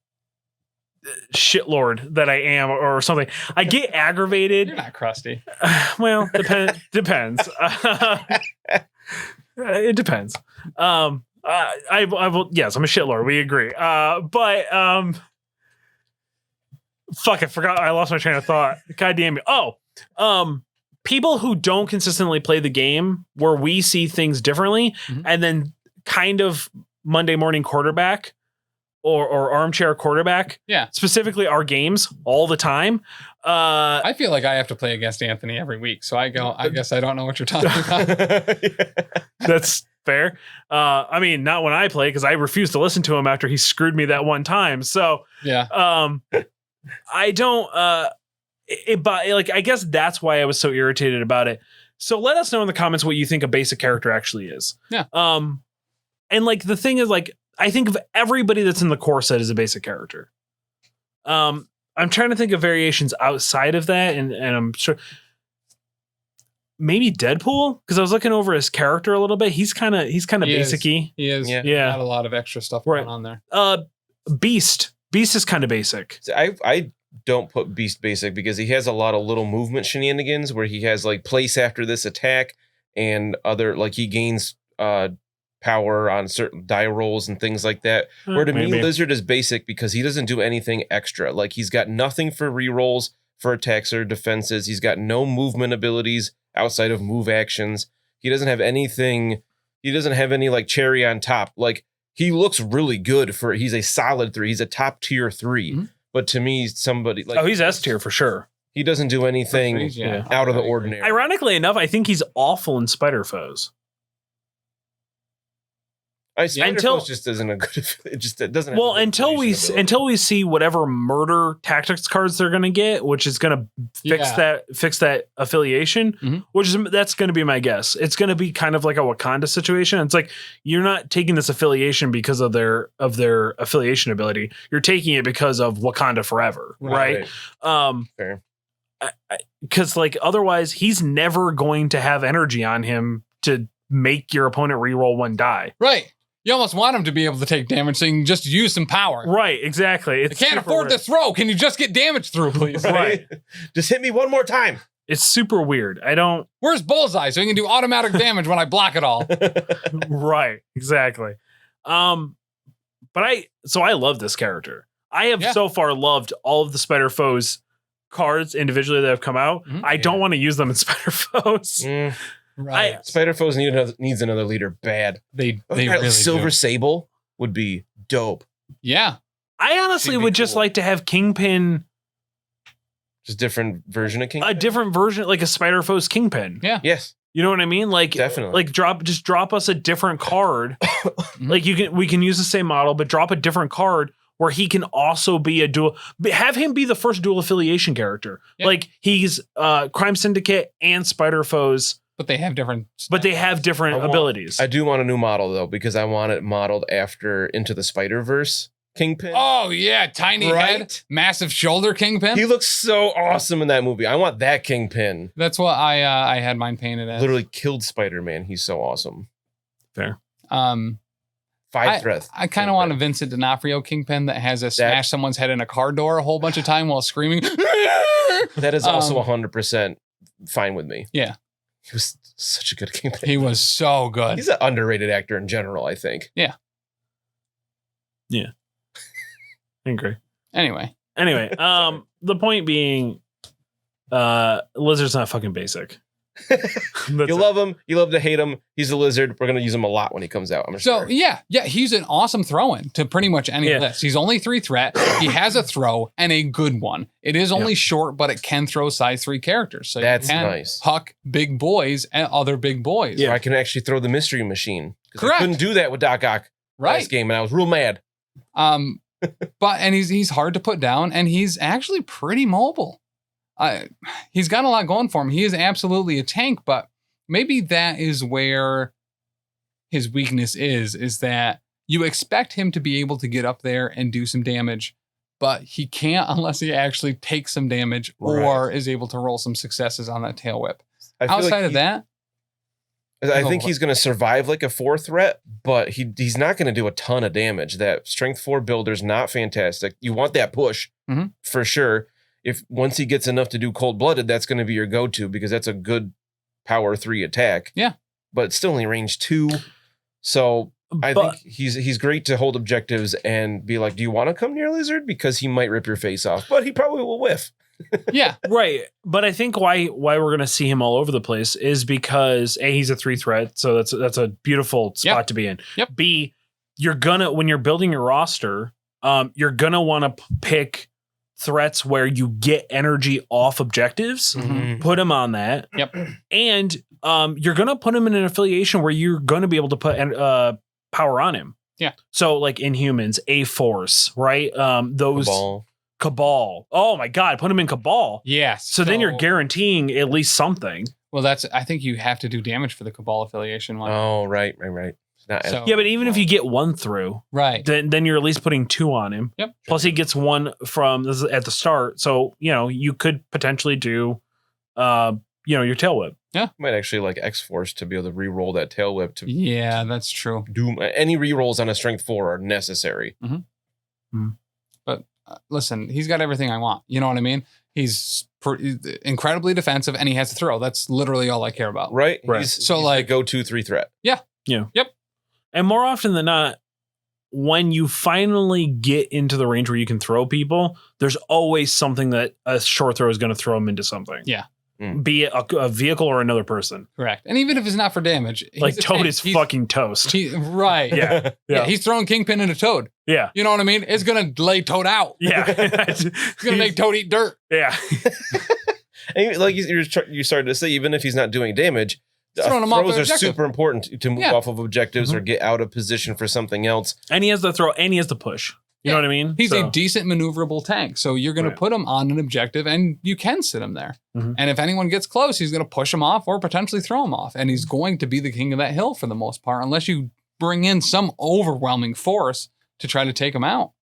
S1: shitlord that I am or something. I get aggravated.
S3: You're not crusty.
S1: Well, depends. It depends. I will. Yes, I'm a shitlord. We agree. But fuck, I forgot. I lost my train of thought. God damn it. Oh, people who don't consistently play the game, where we see things differently, and then kind of Monday morning quarterback. Or armchair quarterback.
S3: Yeah.
S1: Specifically our games all the time.
S3: I feel like I have to play against Anthony every week. So I guess I don't know what you're talking about.
S1: That's fair. I mean, not when I play, because I refuse to listen to him after he screwed me that one time. So
S3: yeah.
S1: I don't I guess that's why I was so irritated about it. So let us know in the comments what you think a basic character actually is.
S3: Yeah.
S1: And the thing is I think of everybody that's in the core set as a basic character. I'm trying to think of variations outside of that, and I'm sure maybe Deadpool, because I was looking over his character a little bit. He's kind of basic-y.
S3: He is.
S1: Yeah.
S3: Not a lot of extra stuff going on there.
S1: Beast is kind of basic.
S2: So I don't put Beast basic because he has a lot of little movement shenanigans where he has place after this attack and other he gains power on certain die rolls and things like that. Where to me, Lizard is basic because he doesn't do anything extra. He's got nothing for rerolls, for attacks or defenses. He's got no movement abilities outside of move actions. He doesn't have anything. He doesn't have any cherry on top. He looks really good he's a solid 3. He's a top tier 3. But to me, somebody
S1: he's S tier for sure.
S2: He doesn't do anything out of the ordinary.
S1: Ironically enough, I think he's awful in Spider Foes.
S2: Spider-Foes just isn't a good. It doesn't.
S1: Well,
S2: have
S1: until we see whatever murder tactics cards they're going to get, which is going to fix that affiliation, that's going to be my guess. It's going to be kind of like a Wakanda situation. It's like you're not taking this affiliation because of their affiliation ability. You're taking it because of Wakanda forever, right?
S2: Fair.
S1: Because like otherwise, he's never going to have energy on him to make your opponent reroll one die.
S3: Right. You almost want him to be able to take damage so you can just use some power.
S1: Right, exactly.
S3: I can't afford to throw. Can you just get damage through, please?
S1: Right.
S2: Just hit me one more time.
S1: It's super weird.
S3: Where's Bullseye so he can do automatic damage when I block it all?
S1: Right, exactly. But I love this character. I have so far loved all of the Spider-Foes cards individually that have come out. I don't want to use them in Spider-Foes.
S3: Right.
S2: Spider-Foes needs another leader bad.
S3: They really
S2: Silver
S3: do.
S2: Sable would be dope.
S3: Yeah.
S1: I honestly would just like to have Kingpin.
S2: Just different version of Kingpin?
S1: A different version, like a Spider-Foes Kingpin.
S3: Yeah.
S2: Yes.
S1: You know what I mean? Like
S2: definitely.
S1: Like drop us a different card. Like we can use the same model, but drop a different card where he can also be a dual. Have him be the first dual affiliation character. Yep. Like he's Crime Syndicate and Spider-Foes.
S3: But they have different.
S1: Abilities.
S2: I do want a new model though, because I want it modeled after Into the Spider-Verse Kingpin.
S3: Oh yeah, tiny head, massive shoulder Kingpin.
S2: He looks so awesome in that movie. I want that Kingpin.
S3: That's what I had mine painted as.
S2: Literally killed Spider-Man. He's so awesome.
S1: Fair.
S2: 5 threats.
S3: I kind of want a Vincent D'Onofrio Kingpin that has a smash someone's head in a car door a whole bunch of time while screaming.
S2: That is also 100% fine with me.
S3: Yeah.
S2: He was such a good Kingpin.
S3: He was so good.
S2: He's an underrated actor in general, I think.
S3: Yeah.
S1: Yeah. I agree.
S3: Anyway,
S1: the point being, Lizard's not fucking basic.
S2: You love him. You love to hate him. He's a lizard. We're going to use him a lot when he comes out, I'm sure.
S3: So, yeah, he's an awesome throw-in to pretty much any list. He's only 3 threat. He has a throw and a good one. It is only short, but it can throw size 3 characters. So
S2: that's
S3: you can
S2: nice.
S3: Huck big boys and other big boys.
S2: Yeah, I can actually throw the mystery machine.
S3: Correct.
S2: I couldn't do that with Doc Ock last game, and I was real mad.
S3: But he's hard to put down, and he's actually pretty mobile. He's got a lot going for him. He is absolutely a tank, but maybe that is where his weakness is that you expect him to be able to get up there and do some damage, but he can't unless he actually takes some damage or is able to roll some successes on that tail whip. Outside of that,
S2: I think he's going to survive like a 4 threat, but he's not going to do a ton of damage. That strength 4 builder's not fantastic. You want that push for sure. If once he gets enough to do cold-blooded, that's going to be your go-to because that's a good power 3 attack.
S3: Yeah.
S2: But it's still only range 2. So I think he's great to hold objectives and be like, do you want to come near Lizard? Because he might rip your face off, but he probably will whiff.
S3: Yeah.
S1: Right. But I think why we're going to see him all over the place is because A, he's a 3 threat. So that's a beautiful spot to be in.
S3: Yep.
S1: B, when you're building your roster, you're going to want to pick threats where you get energy off objectives, put him on that.
S3: Yep.
S1: And you're going to put him in an affiliation where you're going to be able to put power on him.
S3: Yeah.
S1: So like Inhumans, A-Force, right? Those Cabal. Oh my God, put him in Cabal.
S3: Yes.
S1: So then you're guaranteeing at least something.
S3: Well, I think you have to do damage for the Cabal affiliation one.
S2: Oh, right.
S3: So,
S1: yeah, but even if you get 1 through,
S3: right,
S1: then you're at least putting 2 on him.
S3: Yep.
S1: Plus he gets 1 from this is at the start. So, you could potentially do your tail whip.
S3: Yeah.
S2: You might actually like X-Force to be able to re-roll that tail whip to
S3: that's true.
S2: Do any re-rolls on a strength 4 are necessary.
S3: But listen, he's got everything I want. You know what I mean? He's incredibly defensive and he has to throw. That's literally all I care about.
S2: Right.
S1: He's
S2: like go-to 3 threat.
S1: Yeah.
S3: Yep.
S1: And more often than not, when you finally get into the range where you can throw people, there's always something that a short throw is going to throw them into something.
S3: Yeah.
S1: Be it a vehicle or another person.
S3: Correct. And even if it's not for damage.
S1: Like Toad is fucking toast.
S3: Right.
S1: Yeah.
S3: He's throwing Kingpin into Toad.
S1: Yeah.
S3: You know what I mean? It's going to lay Toad out.
S1: Yeah.
S3: It's going to make Toad eat dirt.
S1: Yeah.
S2: And like you started to say, even if he's not doing damage,
S3: Throwing them off
S2: throws
S3: the
S2: are
S3: objective.
S2: super important to move
S3: Yeah.
S2: off of objectives or get out of position for something else.
S1: And he has the throw and he has the push. You know what I mean?
S3: He's
S1: So-
S3: a decent maneuverable tank. So you're going
S1: Right.
S3: to put him on an objective and you can sit him there.
S1: Mhm.
S3: And if anyone gets close, he's going to push him off or potentially throw him off. And he's going to be the king of that hill for the most part, unless you bring in some overwhelming force to try to take him out.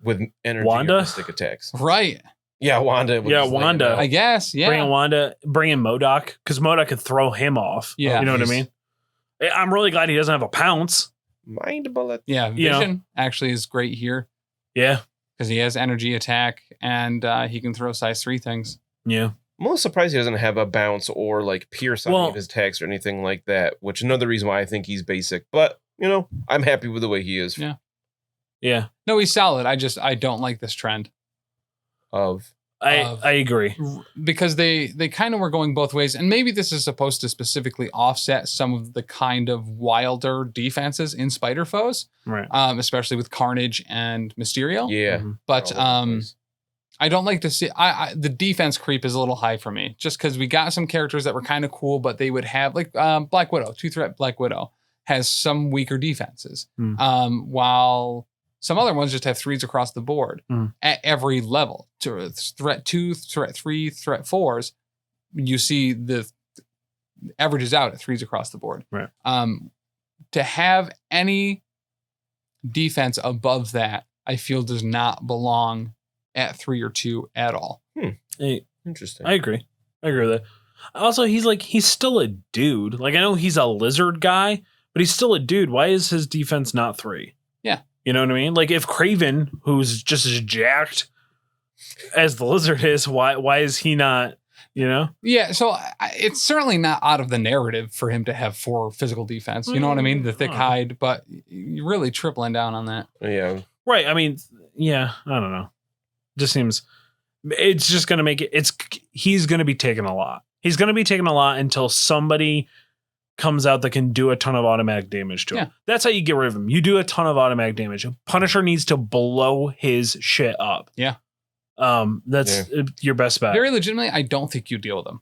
S2: With energy
S1: Wanda?
S2: or mystic attacks.
S3: Right.
S2: Yeah, Wanda. would
S1: Yeah,
S2: just lay him
S1: Wanda.
S2: out.
S3: I guess. Yeah.
S1: Bring in Wanda, bring in MODOK, because MODOK could throw him off.
S3: Yeah.
S1: You know what I
S2: He's-
S1: mean? I'm really glad he doesn't have a pounce.
S2: Mind bullet.
S3: Yeah.
S1: You know.
S3: Vision actually is great here
S1: Yeah.
S3: because he has energy attack and he can throw size 3 things.
S1: Yeah.
S2: I'm most surprised he doesn't have a bounce or like pierce on any
S1: Well-
S2: of his attacks or anything like that, which is another reason why I think he's basic. But, I'm happy with the way he is.
S3: Yeah.
S1: Yeah.
S3: No, he's solid. I don't like this trend.
S2: Of
S1: I agree.
S3: Because they kind of were going both ways, and maybe this is supposed to specifically offset some of the kind of wilder defenses in Spider Foes,
S1: Right.
S3: especially with Carnage and Mysterio.
S2: yeah.
S1: Mhm.
S3: But
S2: all over the place.
S3: I don't like to see. The defense creep is a little high for me, just because we got some characters that were kind of cool, but they would have like Black Widow, 2-threat Black Widow has some weaker defenses, while some other ones just have 3s across the board at every level. To threat 2, threat 3, threat 4s, you see the averages out at 3s across the board.
S1: Right.
S3: To have any defense above that, I feel does not belong at 3 or 2 at all.
S2: Interesting.
S1: I agree. I agree with that. Also, he's still a dude. Like, I know he's a lizard guy, but he's still a dude. Why is his defense not 3?
S3: Yeah.
S1: You know what I mean? Like, if Kraven, who's just as jacked as the lizard is, why is he not,
S3: Yeah, so it's certainly not out of the narrative for him to have 4 physical defense. You know what I mean? The thick hide, but you're really tripling down on that.
S2: Yeah.
S1: Right. I mean, yeah, I don't know. Just seems it's just going to make it. He's going to be taking a lot. He's going to be taking a lot until somebody comes out that can do a ton of automatic damage to him.
S3: Yeah.
S1: That's how you get rid of him. You do a ton of automatic damage. Punisher needs to blow his shit up.
S3: Yeah.
S1: That's your best bet.
S3: Very legitimately, I don't think you deal with him.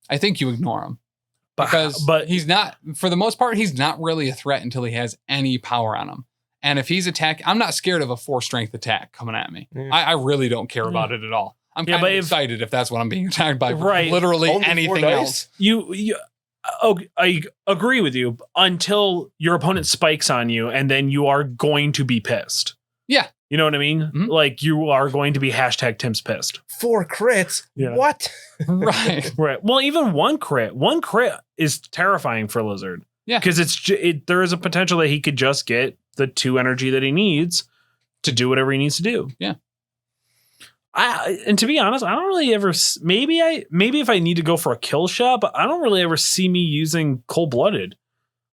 S3: I think you ignore him.
S1: but
S3: But he's not, for the most part, he's not really a threat until he has any power on him. And if he's attacking, I'm not scared of a 4-strength attack coming at me.
S2: Yeah.
S3: I really don't care about it at all. I'm
S1: Yeah,
S3: kind
S1: but
S3: of
S1: if-
S3: excited if that's what I'm being attacked by.
S1: Right.
S3: Literally
S2: Only 4
S3: anything
S2: dice?
S3: else.
S1: I agree with you until your opponent spikes on you, and then you are going to be pissed.
S3: Yeah.
S1: You know what I mean?
S3: Mhm.
S1: Like, you are going to be hashtag Tim's pissed.
S2: 4 crits?
S1: Yeah.
S2: What?
S3: Right.
S1: Right. Well, even one crit is terrifying for Lizard.
S3: Yeah.
S1: Because there is a potential that he could just get the 2 energy that he needs to do whatever he needs to do.
S3: Yeah.
S1: And to be honest, I don't really ever, maybe if I need to go for a kill shot, but I don't really ever see me using Cold Blooded.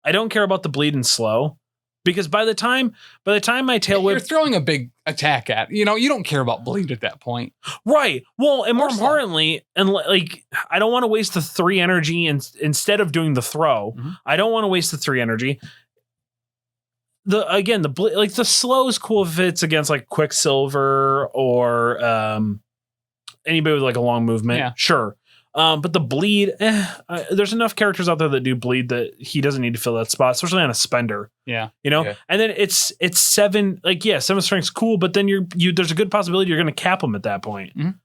S1: I don't care about the bleed and slow, because by the time my tail
S3: You're
S1: whip,
S3: throwing a big attack at, you don't care about bleed at that point.
S1: right. Well, and more
S3: Or slow.
S1: importantly, and like, I don't want to waste the 3 energy instead of doing the throw.
S3: Mhm.
S1: I don't want to waste the 3 energy. The slow is cool if it's against like Quicksilver or anybody with like a long movement.
S3: Yeah.
S1: Sure. But the bleed, there's enough characters out there that do bleed that he doesn't need to fill that spot, especially on a spender.
S3: Yeah.
S2: Yeah.
S1: And then it's 7, 7 strength's cool, but then there's a good possibility you're going to cap him at that point.
S3: Mhm.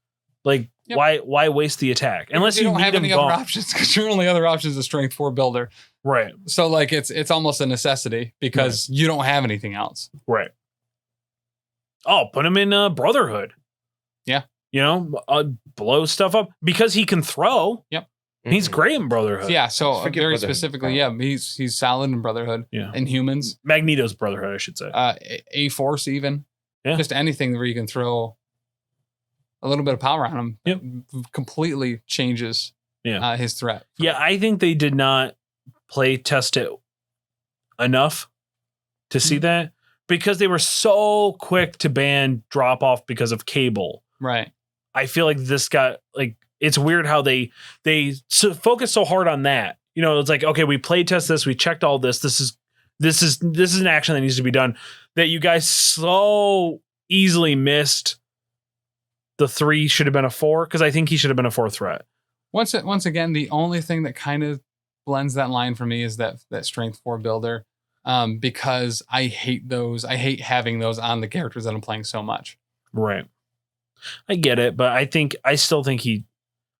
S1: Like,
S3: Yep.
S1: why waste the attack unless you
S3: don't
S1: need
S3: have
S1: him
S3: any other
S1: gone.
S3: options, because your only other option is a strength 4 builder.
S1: Right.
S3: So like it's almost a necessity because you don't have anything else.
S1: Right. Oh, put him in Brotherhood.
S3: Yeah.
S1: Blow stuff up because he can throw.
S3: Yep.
S1: He's great in Brotherhood.
S3: Yeah. So
S2: Forget
S3: very
S2: Brotherhood.
S3: specifically, he's solid in Brotherhood
S1: Yeah.
S3: and Humans,
S1: Magneto's Brotherhood, I should say.
S3: A-Force even.
S1: Yeah.
S3: Just anything where you can throw a little bit of power on him.
S1: Yep.
S3: Completely changes his threat.
S1: Yeah, I think they did not play test it enough to see that, because they were so quick to ban drop off because of Cable.
S3: Right.
S1: I feel like this got like, it's weird how they focus so hard on that. It's like, okay, we play test this, we checked all this. This is an action that needs to be done, that you guys so easily missed. The 3 should have been a 4, because I think he should have been a 4 threat.
S3: Once again, the only thing that kind of blends that line for me is that strength 4 builder. Because I hate those. I hate having those on the characters that I'm playing so much.
S1: Right. I get it, but I still think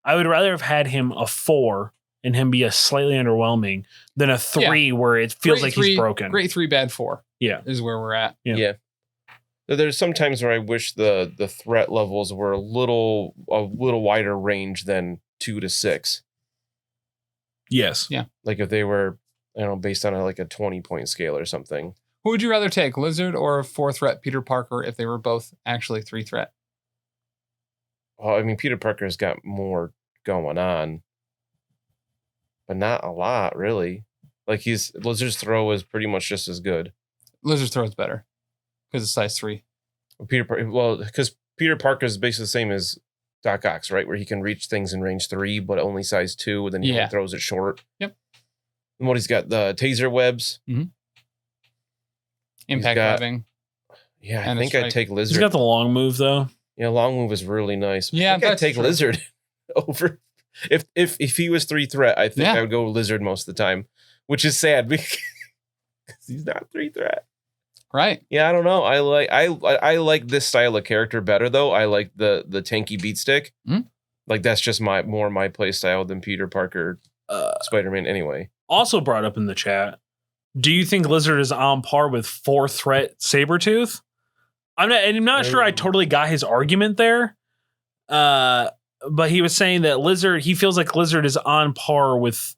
S1: I would rather have had him a 4 and him be a slightly underwhelming than a 3 where it feels like he's broken.
S3: Great 3, bad 4.
S1: Yeah.
S3: Is where we're at.
S1: Yeah.
S2: There's some times where I wish the threat levels were a little wider range than 2 to 6.
S1: Yes.
S3: Yeah.
S2: Like if they were, I don't know, based on a 20-point scale or something.
S3: Who would you rather take, Lizard or 4 threat Peter Parker if they were both actually 3 threat?
S2: Well, I mean, Peter Parker's got more going on, but not a lot, really. Like Lizard's throw is pretty much just as good.
S3: Lizard's throw is better because it's size 3.
S2: Because Peter Parker is basically the same as Doc Ock, right? Where he can reach things in range 3, but only size 2, and then he only throws it short.
S3: Yep.
S2: And what he's got, the taser webs.
S3: Mm-hmm. Impact webbing.
S2: Yeah, I think I'd take Lizard.
S1: He's got the long move, though.
S2: Yeah, long move is really nice.
S3: Yeah,
S2: I think I'd take Lizard over. If he was 3 threat, I think I would go Lizard most of the time, which is sad because he's not 3 threat.
S3: Right.
S2: Yeah, I don't know. I like this style of character better though. I like the tanky beat stick.
S3: Mm-hmm.
S2: Like that's just more my play style than Peter Parker, Spider-Man. Anyway,
S1: also brought up in the chat. Do you think Lizard is on par with 4 threat Sabretooth? I'm not sure I totally got his argument there. But he was saying that he feels like Lizard is on par with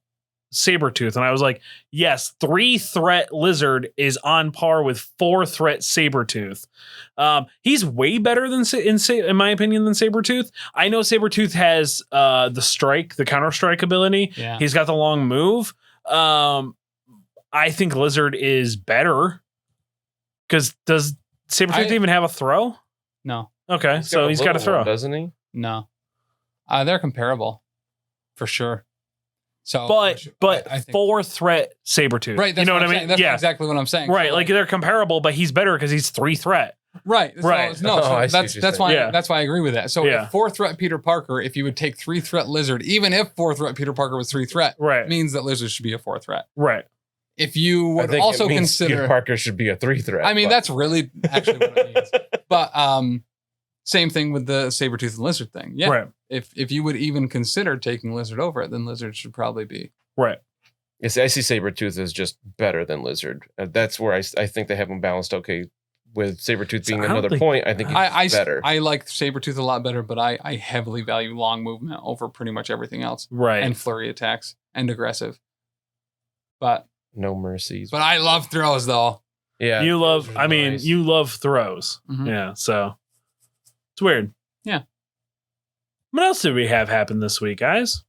S1: Sabretooth. And I was like, yes, 3 threat Lizard is on par with 4 threat Sabretooth. He's way better than, in my opinion, than Sabretooth. I know Sabretooth has the counter strike ability.
S3: Yeah.
S1: He's got the long move. I think Lizard is better. Because does Sabretooth even have a throw?
S3: No.
S1: Okay, so he's got a throw.
S2: Doesn't he?
S3: No. They're comparable. For sure. So,
S1: but
S3: I think
S1: 4 threat Sabretooth.
S3: Right.
S1: You know what I mean?
S3: That's exactly what I'm saying.
S1: Right.
S3: So,
S1: like they're comparable, but he's better because he's 3 threat.
S3: Right.
S1: Right.
S3: So, that's why I agree with that. So
S1: Yeah.
S3: 4 threat Peter Parker, if you would take 3 threat Lizard, even if 4 threat Peter Parker was 3 threat,
S1: Right.
S3: means that Lizard should be a 4 threat.
S1: Right.
S3: If you would
S2: think
S3: also
S2: it means
S3: consider
S2: Peter Parker should be a 3 threat.
S3: I mean,
S2: but-
S3: that's really actually what it means. But same thing with the Sabretooth and Lizard thing. Yeah.
S1: Right.
S3: If you would even consider taking Lizard over it, then Lizard should probably be.
S1: Right.
S2: I see Sabretooth is just better than Lizard. That's where I think they have them balanced okay. With Sabretooth being another point, I think it's better.
S3: I like Sabretooth a lot better, but I heavily value long movement over pretty much everything else.
S1: Right.
S3: And flurry attacks and aggressive. But
S2: no mercies.
S3: But I love throws though.
S2: Yeah.
S1: You love throws.
S3: Mhm.
S1: Yeah. So it's weird.
S3: Yeah.
S1: What else did we have happen this week, guys?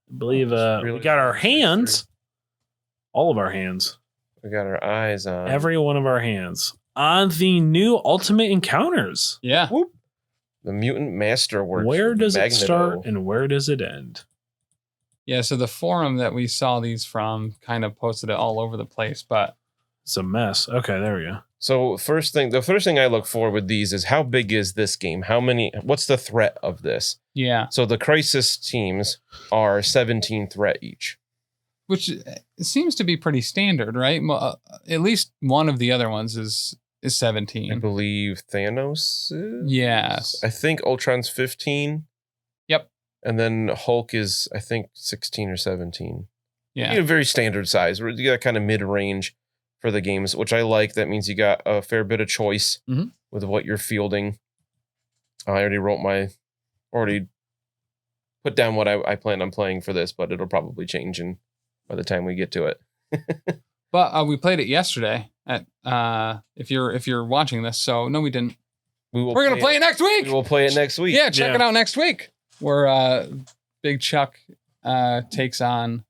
S1: I believe we got our hands. All of our hands.
S2: We got our eyes on
S1: Every one of our hands on the new Ultimate Encounters.
S3: Yeah.
S2: Whoop. The Mutant Masterworks.
S1: Where does
S2: Magneto.
S1: it start and where does it end?
S3: Yeah, so the forum that we saw these from kind of posted it all over the place, but
S1: It's a mess. Okay, there we go.
S2: So the first thing I look for with these is how big is this game? What's the threat of this?
S3: yeah,
S2: So the Crisis teams are 17 threat each.
S3: which seems to be pretty standard, right? At least one of the other ones is
S2: I
S3: 17.
S2: believe Thanos is?
S3: Yes.
S2: I think Ultron's 15.
S3: Yep.
S2: And then Hulk is, I think, 16 or 17.
S3: Yeah.
S2: You know, very standard size. You got kind of mid-range for the games, which I like. That means you got a fair bit of choice with what you're fielding. I already put down what I plan on playing for this, but it'll probably change by the time we get to it.
S3: But we played it yesterday at if you're watching this. So no, we didn't. We're going to play it next week.
S2: We will play it next week.
S3: Yeah, check it out next week. Where Big Chuck takes on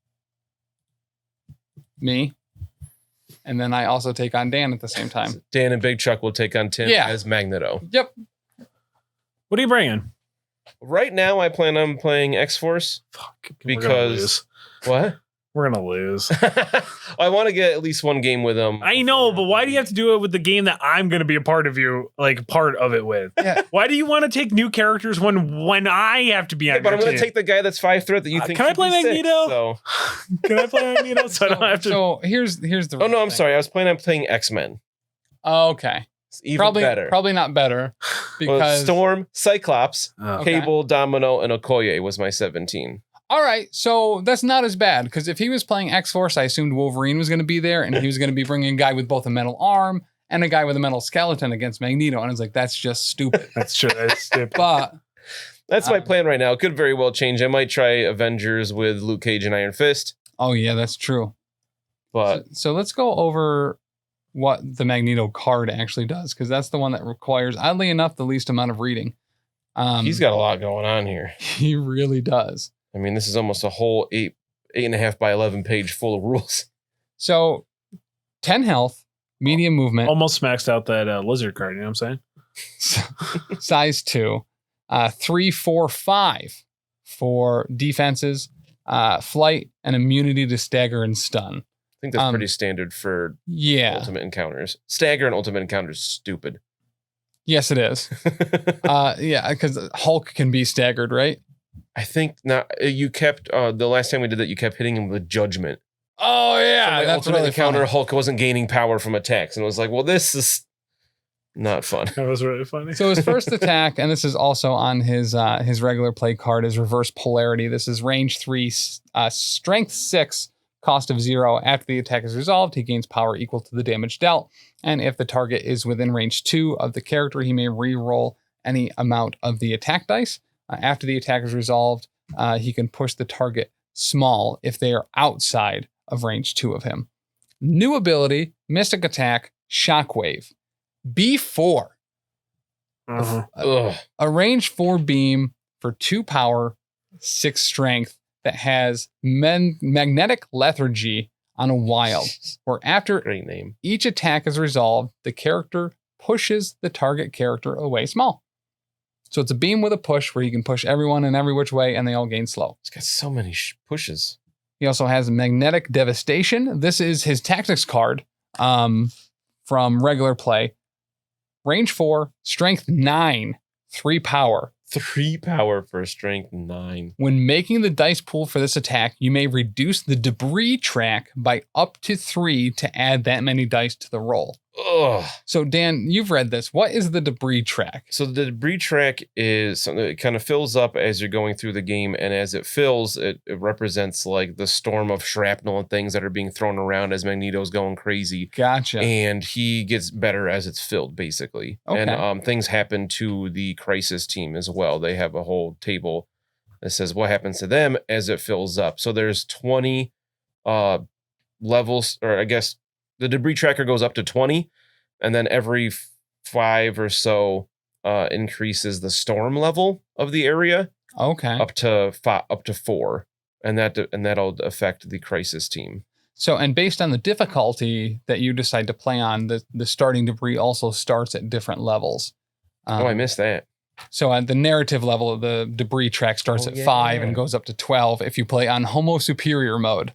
S3: me. And then I also take on Dan at the same time.
S2: Dan and Big Chuck will take on Tim as Magneto.
S3: Yep.
S1: What are you bringing?
S2: Right now, I plan on playing X-Force.
S1: Fuck.
S2: Because... What?
S1: We're gonna lose.
S2: I want to get at least one game with him.
S1: I know, but why do you have to do it with the game that I'm gonna be a part of it with?
S3: Yeah.
S1: Why do you want to take new characters when I have to be on?
S2: But I'm
S1: going
S2: to take the guy that's 5 threat that you think.
S1: Can I play Magneto?
S2: So.
S1: Can I play Magneto? So I don't have to.
S3: So here's the.
S2: Oh no, I'm sorry. I was planning on playing X-Men.
S3: Oh, okay.
S2: It's even better.
S3: Probably not better because
S2: Storm, Cyclops,
S3: Okay.
S2: Cable, Domino, and Okoye was my 17.
S3: All right, so that's not as bad because if he was playing X-Force, I assumed Wolverine was going to be there, and he was going to be bringing a guy with both a metal arm and a guy with a metal skeleton against Magneto, and I was like, that's just stupid.
S1: That's true. That's stupid.
S3: But
S2: That's my plan right now. It could very well change. I might try Avengers with Luke Cage and Iron Fist.
S3: oh yeah, that's true.
S2: But
S3: So let's go over what the Magneto card actually does because that's the one that requires, oddly enough, the least amount of reading.
S2: he's got a lot going on here.
S3: He really does.
S2: I mean, this is almost a whole 8.5 by 11 page full of rules.
S3: So 10 health, medium movement,
S1: Almost maxed out that lizard card. You know what I'm saying?
S3: size 2, 3, 4, 5 for defenses, flight, and immunity to stagger and stun.
S2: I think that's pretty standard for
S3: Yeah.
S2: Ultimate Encounters. Stagger and Ultimate Encounters stupid.
S3: Yes, it is. Yeah, because Hulk can be staggered, right?
S2: I think not. You kept the last time we did that. You kept hitting him with Judgment.
S3: Oh yeah,
S2: So
S3: that's
S2: Ultimate
S3: really
S2: Encounter.
S3: funny.
S2: Hulk wasn't gaining power from attacks, and it was like, well, this is not fun.
S1: That was really funny.
S3: So his first attack, and this is also on his regular play card, is Reverse Polarity. This is range 3, strength 6, cost of 0. After the attack is resolved, he gains power equal to the damage dealt. And if the target is within range 2 of the character, he may re-roll any amount of the attack dice. After the attack is resolved, he can push the target small if they are outside of range 2 of him. New ability, Mystic Attack, Shockwave. B4.
S1: Uh-huh.
S3: A range 4 beam for 2 power, 6 strength that has magnetic lethargy on a wild, where after
S2: Great name.
S3: each attack is resolved, the character pushes the target character away small. So it's a beam with a push where you can push everyone in every which way and they all gain slow.
S2: He's got so many pushes.
S3: He also has Magnetic Devastation. This is his tactics card from regular play. Range 4, strength 9, 3 power.
S2: 3 power for strength 9.
S3: When making the dice pool for this attack, you may reduce the debris track by up to 3 to add that many dice to the roll.
S2: Ugh.
S3: So Dan, you've read this. What is the debris track?
S2: So the debris track is something that kind of fills up as you're going through the game, and as it fills, it represents like the storm of shrapnel and things that are being thrown around as Magneto's going crazy.
S3: Gotcha.
S2: And he gets better as it's filled, basically.
S3: Okay.
S2: And things happen to the Crisis team as well. They have a whole table that says what happens to them as it fills up. So there's 20 levels, or I guess the debris tracker goes up to 20, and then every 5 or so increases the storm level of the area
S3: Okay.
S2: up to 4, and that'll affect the Crisis team.
S3: So, and based on the difficulty that you decide to play on, the starting debris also starts at different levels.
S2: I missed that.
S3: So at the narrative level, the debris track starts at 5 and goes up to 12 if you play on Homo Superior mode.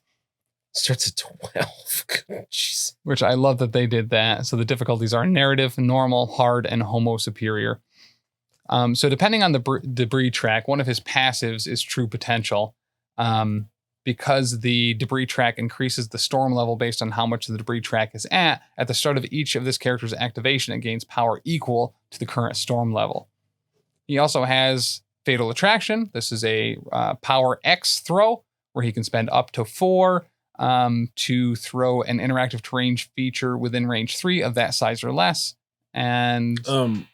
S2: Starts at 12. Jeez.
S3: Which I love that they did that. So the difficulties are narrative, normal, hard, and Homo Superior. So depending on the debris track, one of his passives is True Potential. Because the debris track increases the storm level based on how much the debris track is at the start of each of this character's activation, it gains power equal to the current storm level. He also has Fatal Attraction. This is a power X throw where he can spend up to 4 to throw an interactive terrain feature within range 3 of that size or less. And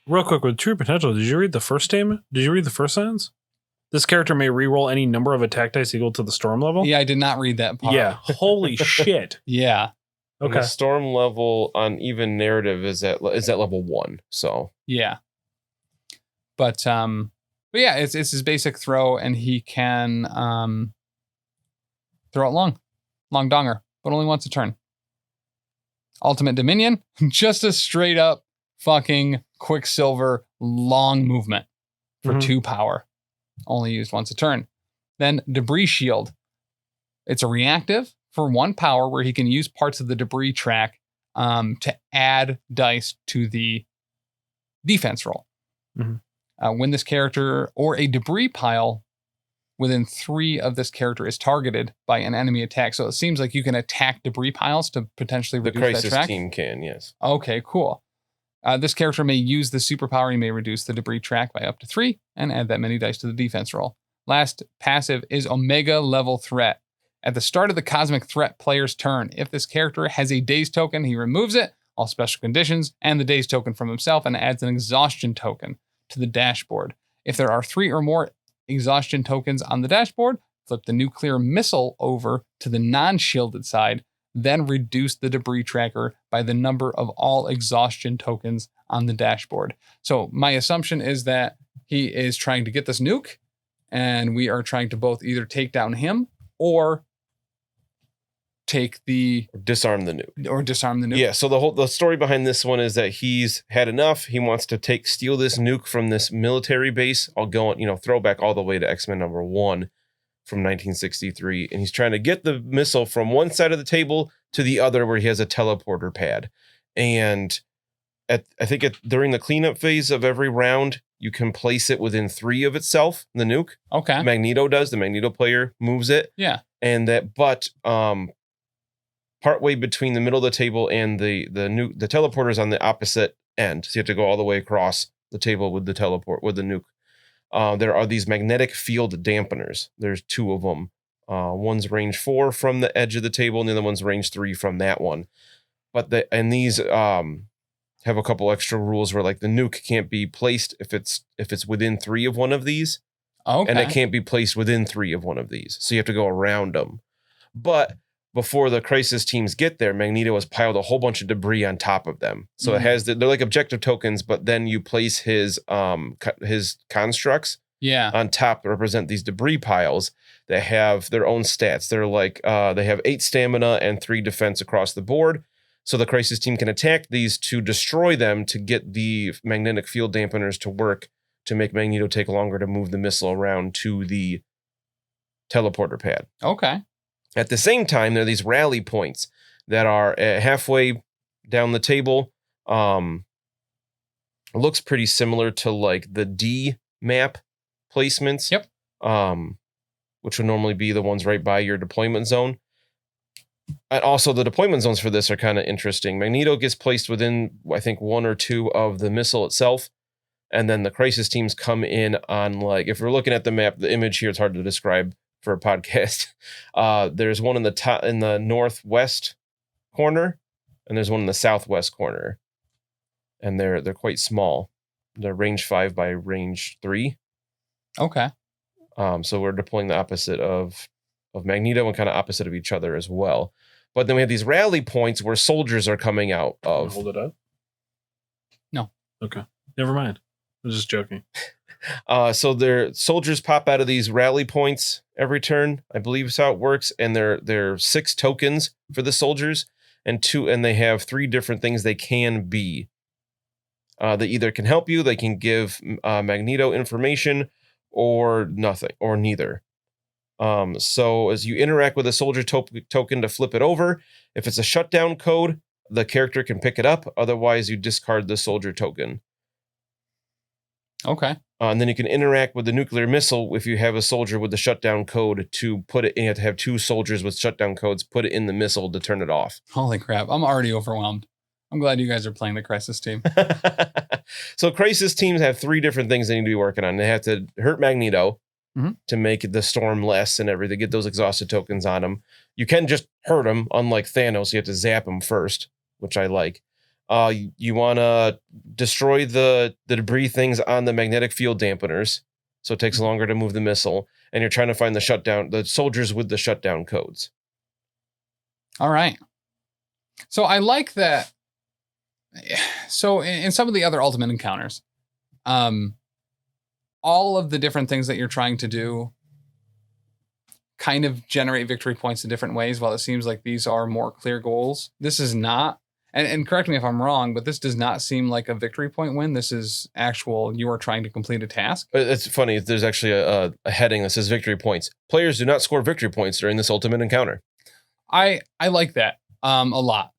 S1: real quick with True Potential, did you read the first statement? Did you read the first sentence? This character may reroll any number of attack dice equal to the storm level.
S3: yeah, I did not read that part.
S1: Yeah. Holy shit.
S3: Yeah.
S2: And
S1: Okay.
S2: the storm level on even narrative is at level 1. So
S3: Yeah. But yeah, it's his basic throw, and he can throw it long donger, but only once a turn. Ultimate Dominion, just a straight up fucking Quicksilver long movement for 2 power, only used once a turn. Then Debris Shield, It's a reactive for 1 power where he can use parts of the debris track to add dice to the defense roll.
S1: Mhm.
S3: When this character or a debris pile within 3 of this character is targeted by an enemy attack. So it seems like you can attack debris piles to potentially
S2: The
S3: reduce that
S2: Crisis
S3: track.
S2: team can, yes.
S3: Okay, cool. This character may use the superpower. He may reduce the debris track by up to 3 and add that many dice to the defense roll. Last passive is Omega Level Threat. At the start of the Cosmic Threat player's turn, if this character has a Daze token, he removes it, all special conditions, and the Daze token from himself, and adds an Exhaustion token to the dashboard. If there are 3 or more Exhaustion tokens on the dashboard, flip the nuclear missile over to the non-shielded side, then reduce the debris tracker by the number of all Exhaustion tokens on the dashboard. So my assumption is that he is trying to get this nuke, and we are trying to both either take down him or
S2: disarm the nuke.
S3: Or disarm the nuke.
S2: Yeah, so the story behind this one is that he's had enough. He wants to steal this nuke from this military base. I'll go on, throwback all the way to X-Men #1 from 1963, and he's trying to get the missile from one side of the table to the other where he has a teleporter pad. And during the cleanup phase of every round, you can place it within 3 of itself, the nuke.
S3: Okay.
S2: Magneto does. The Magneto player moves it.
S3: Yeah.
S2: And partway between the middle of the table and the teleporter is on the opposite end. So you have to go all the way across the table with the nuke. There are these magnetic field dampeners. There's 2 of them. One's range 4 from the edge of the table, and the other one's range 3 from that one. But these have a couple extra rules where like the nuke can't be placed if it's within 3 of one of these.
S3: Okay.
S2: And it can't be placed within 3 of one of these. So you have to go around them. But before the Crisis teams get there, Magneto has piled a whole bunch of debris on top of them. So it has they're like objective tokens, but then you place his constructs on top to represent these debris piles that have their own stats. They're like they have 8 stamina and 3 defense across the board. So the Crisis team can attack these to destroy them to get the magnetic field dampeners to work to make Magneto take longer to move the missile around to the teleporter pad.
S3: Okay.
S2: At the same time, there are these rally points that are halfway down the table. It looks pretty similar to like the D map placements.
S3: Yep.
S2: Which would normally be the ones right by your deployment zone. And also the deployment zones for this are kind of interesting. Magneto gets placed within, I think, 1 or 2 of the missile itself. And then the Crisis teams come in on like, if we're looking at the map, the image here, it's hard to describe for a podcast. There's one in the northwest corner, and there's one in the southwest corner, and they're quite small. They're range 5 by range 3.
S3: Okay.
S2: So we're deploying the opposite of Magneto and kind of opposite of each other as well. But then we have these rally points where soldiers are coming out of.
S1: Hold it up.
S3: No.
S1: Okay. Never mind. I was just joking.
S2: So their soldiers pop out of these rally points every turn, I believe is how it works. And they're 6 tokens for the soldiers and they have 3 different things they can be. They either can help you, they can give Magneto information, or nothing, or neither. So as you interact with a soldier token to flip it over, if it's a shutdown code, the character can pick it up. Otherwise, you discard the soldier token.
S3: Okay.
S2: And then you can interact with the nuclear missile if you have a soldier with the shutdown code to put it in. You have to have 2 soldiers with shutdown codes, put it in the missile to turn it off.
S3: Holy crap. I'm already overwhelmed. I'm glad you guys are playing the Crisis team.
S2: So Crisis teams have 3 different things they need to be working on. They have to hurt Magneto to make the storm less and everything, get those exhausted tokens on him. You can just hurt him, unlike Thanos. You have to zap him first, which I like. You want to destroy the debris things on the magnetic field dampeners, so it takes longer to move the missile, and you're trying to find the soldiers with the shutdown codes.
S3: All right. So I like that. So in some of the other Ultimate Encounters, all of the different things that you're trying to do kind of generate victory points in different ways. While it seems like these are more clear goals, this is not. And correct me if I'm wrong, but this does not seem like a victory point win. This is actual, you are trying to complete a task.
S2: It's funny. There's actually a heading that says victory points. Players do not score victory points during this ultimate encounter.
S3: I like that a lot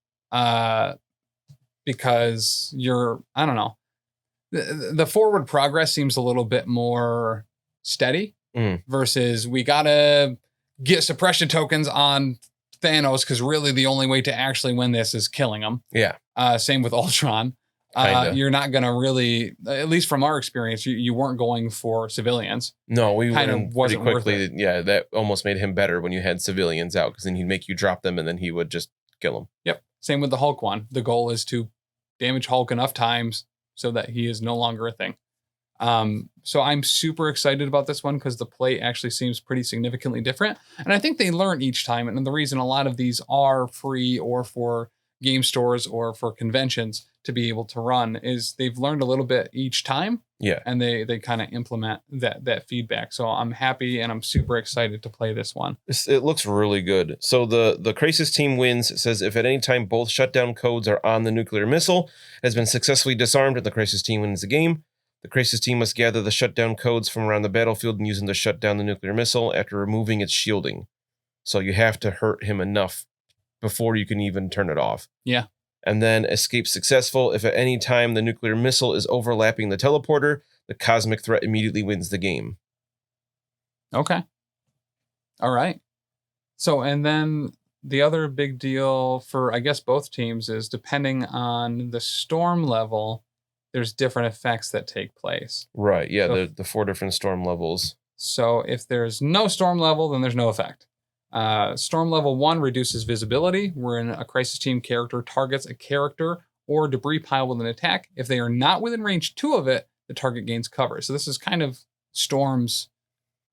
S3: because I don't know. The forward progress seems a little bit more steady versus we got to get suppression tokens on Thanos because really the only way to actually win this is killing him.
S2: Yeah.
S3: Same with Ultron. You're not going to really, at least from our experience, you weren't going for civilians.
S2: No, we
S3: kind of wasn't
S2: pretty
S3: worth it.
S2: quickly. Yeah, that almost made him better when you had civilians out because then he'd make you drop them and then he would just kill them.
S3: Yep. Same with the Hulk one. The goal is to damage Hulk enough times so that he is no longer a thing. So I'm super excited about this one because the play actually seems pretty significantly different. And I think they learn each time. And the reason a lot of these are free or for game stores or for conventions to be able to run is they've learned a little bit each time.
S2: Yeah.
S3: And they kind of implement that feedback. So I'm happy and I'm super excited to play this one.
S2: It looks really good. So the Crisis team wins. It says if at any time both shutdown codes are on the nuclear missile, has been successfully disarmed and the Crisis team wins the game. The Crisis team must gather the shutdown codes from around the battlefield and use them to shut down the nuclear missile after removing its shielding. So you have to hurt him enough before you can even turn it off.
S3: Yeah.
S2: And then escape successful. If at any time the nuclear missile is overlapping the teleporter, the cosmic threat immediately wins the game.
S3: Okay. All right. So, and then the other big deal for, I guess, both teams is depending on the storm level, there's different effects that take place.
S2: Right. Yeah.
S3: So
S2: the 4 different storm levels.
S3: So if there's no storm level, then there's no effect. Storm level 1 reduces visibility, wherein a Crisis team character targets a character or debris pile with an attack. If they are not within range 2 of it, the target gains cover. So this is kind of Storm's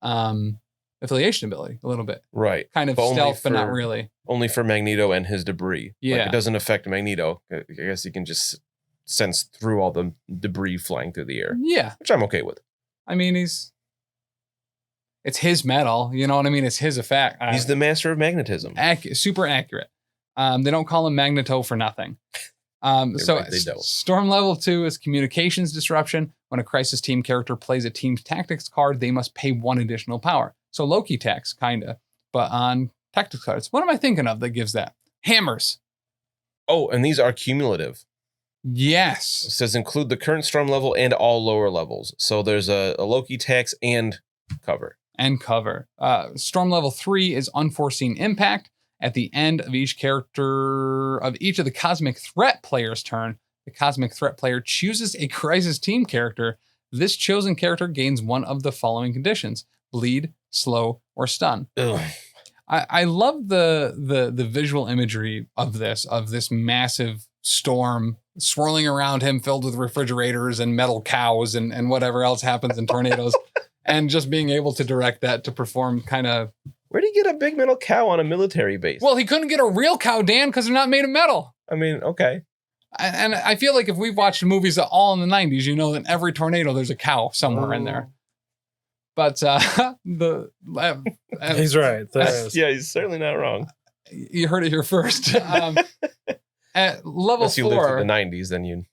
S3: affiliation ability a little bit.
S2: Right.
S3: Kind of stealth, but not really.
S2: Only for Magneto and his debris.
S3: Yeah.
S2: Like, it doesn't affect Magneto. I guess he can just sense through all the debris flying through the air.
S3: Yeah.
S2: Which I'm okay with.
S3: I mean, it's his metal, you know what I mean? It's his effect.
S2: He's the master of magnetism.
S3: Super accurate. They don't call him Magneto for nothing. So
S2: right, they don't.
S3: Storm level 2 is communications disruption. When a Crisis team character plays a team's tactics card, they must pay 1 additional power. So Loki tax, kinda, but on tactics cards. What am I thinking of that gives that? Hammers.
S2: Oh, and these are cumulative.
S3: Yes.
S2: It says include the current storm level and all lower levels. So there's a Loki tax and cover.
S3: And cover. Storm level 3 is unforeseen impact. At the end of each character of each of the Cosmic Threat player's turn, the Cosmic Threat player chooses a Crisis team character. This chosen character gains one of the following conditions: bleed, slow, or stun.
S2: Ugh.
S3: I love the visual imagery of this massive storm swirling around him, filled with refrigerators and metal cows and whatever else happens in tornadoes, and just being able to direct that to perform kind of.
S2: Where do you get a big metal cow on a military base?
S3: Well, he couldn't get a real cow, Dan, because they're not made of metal.
S2: I mean, okay.
S3: And I feel like if we've watched movies all in the 90s, you know that in every tornado there's a cow somewhere in there. But
S1: he's right. There is.
S2: Yeah, he's certainly not wrong.
S3: You heard it here first. At level
S2: Unless you
S3: 4,
S2: lived in the 90s, then you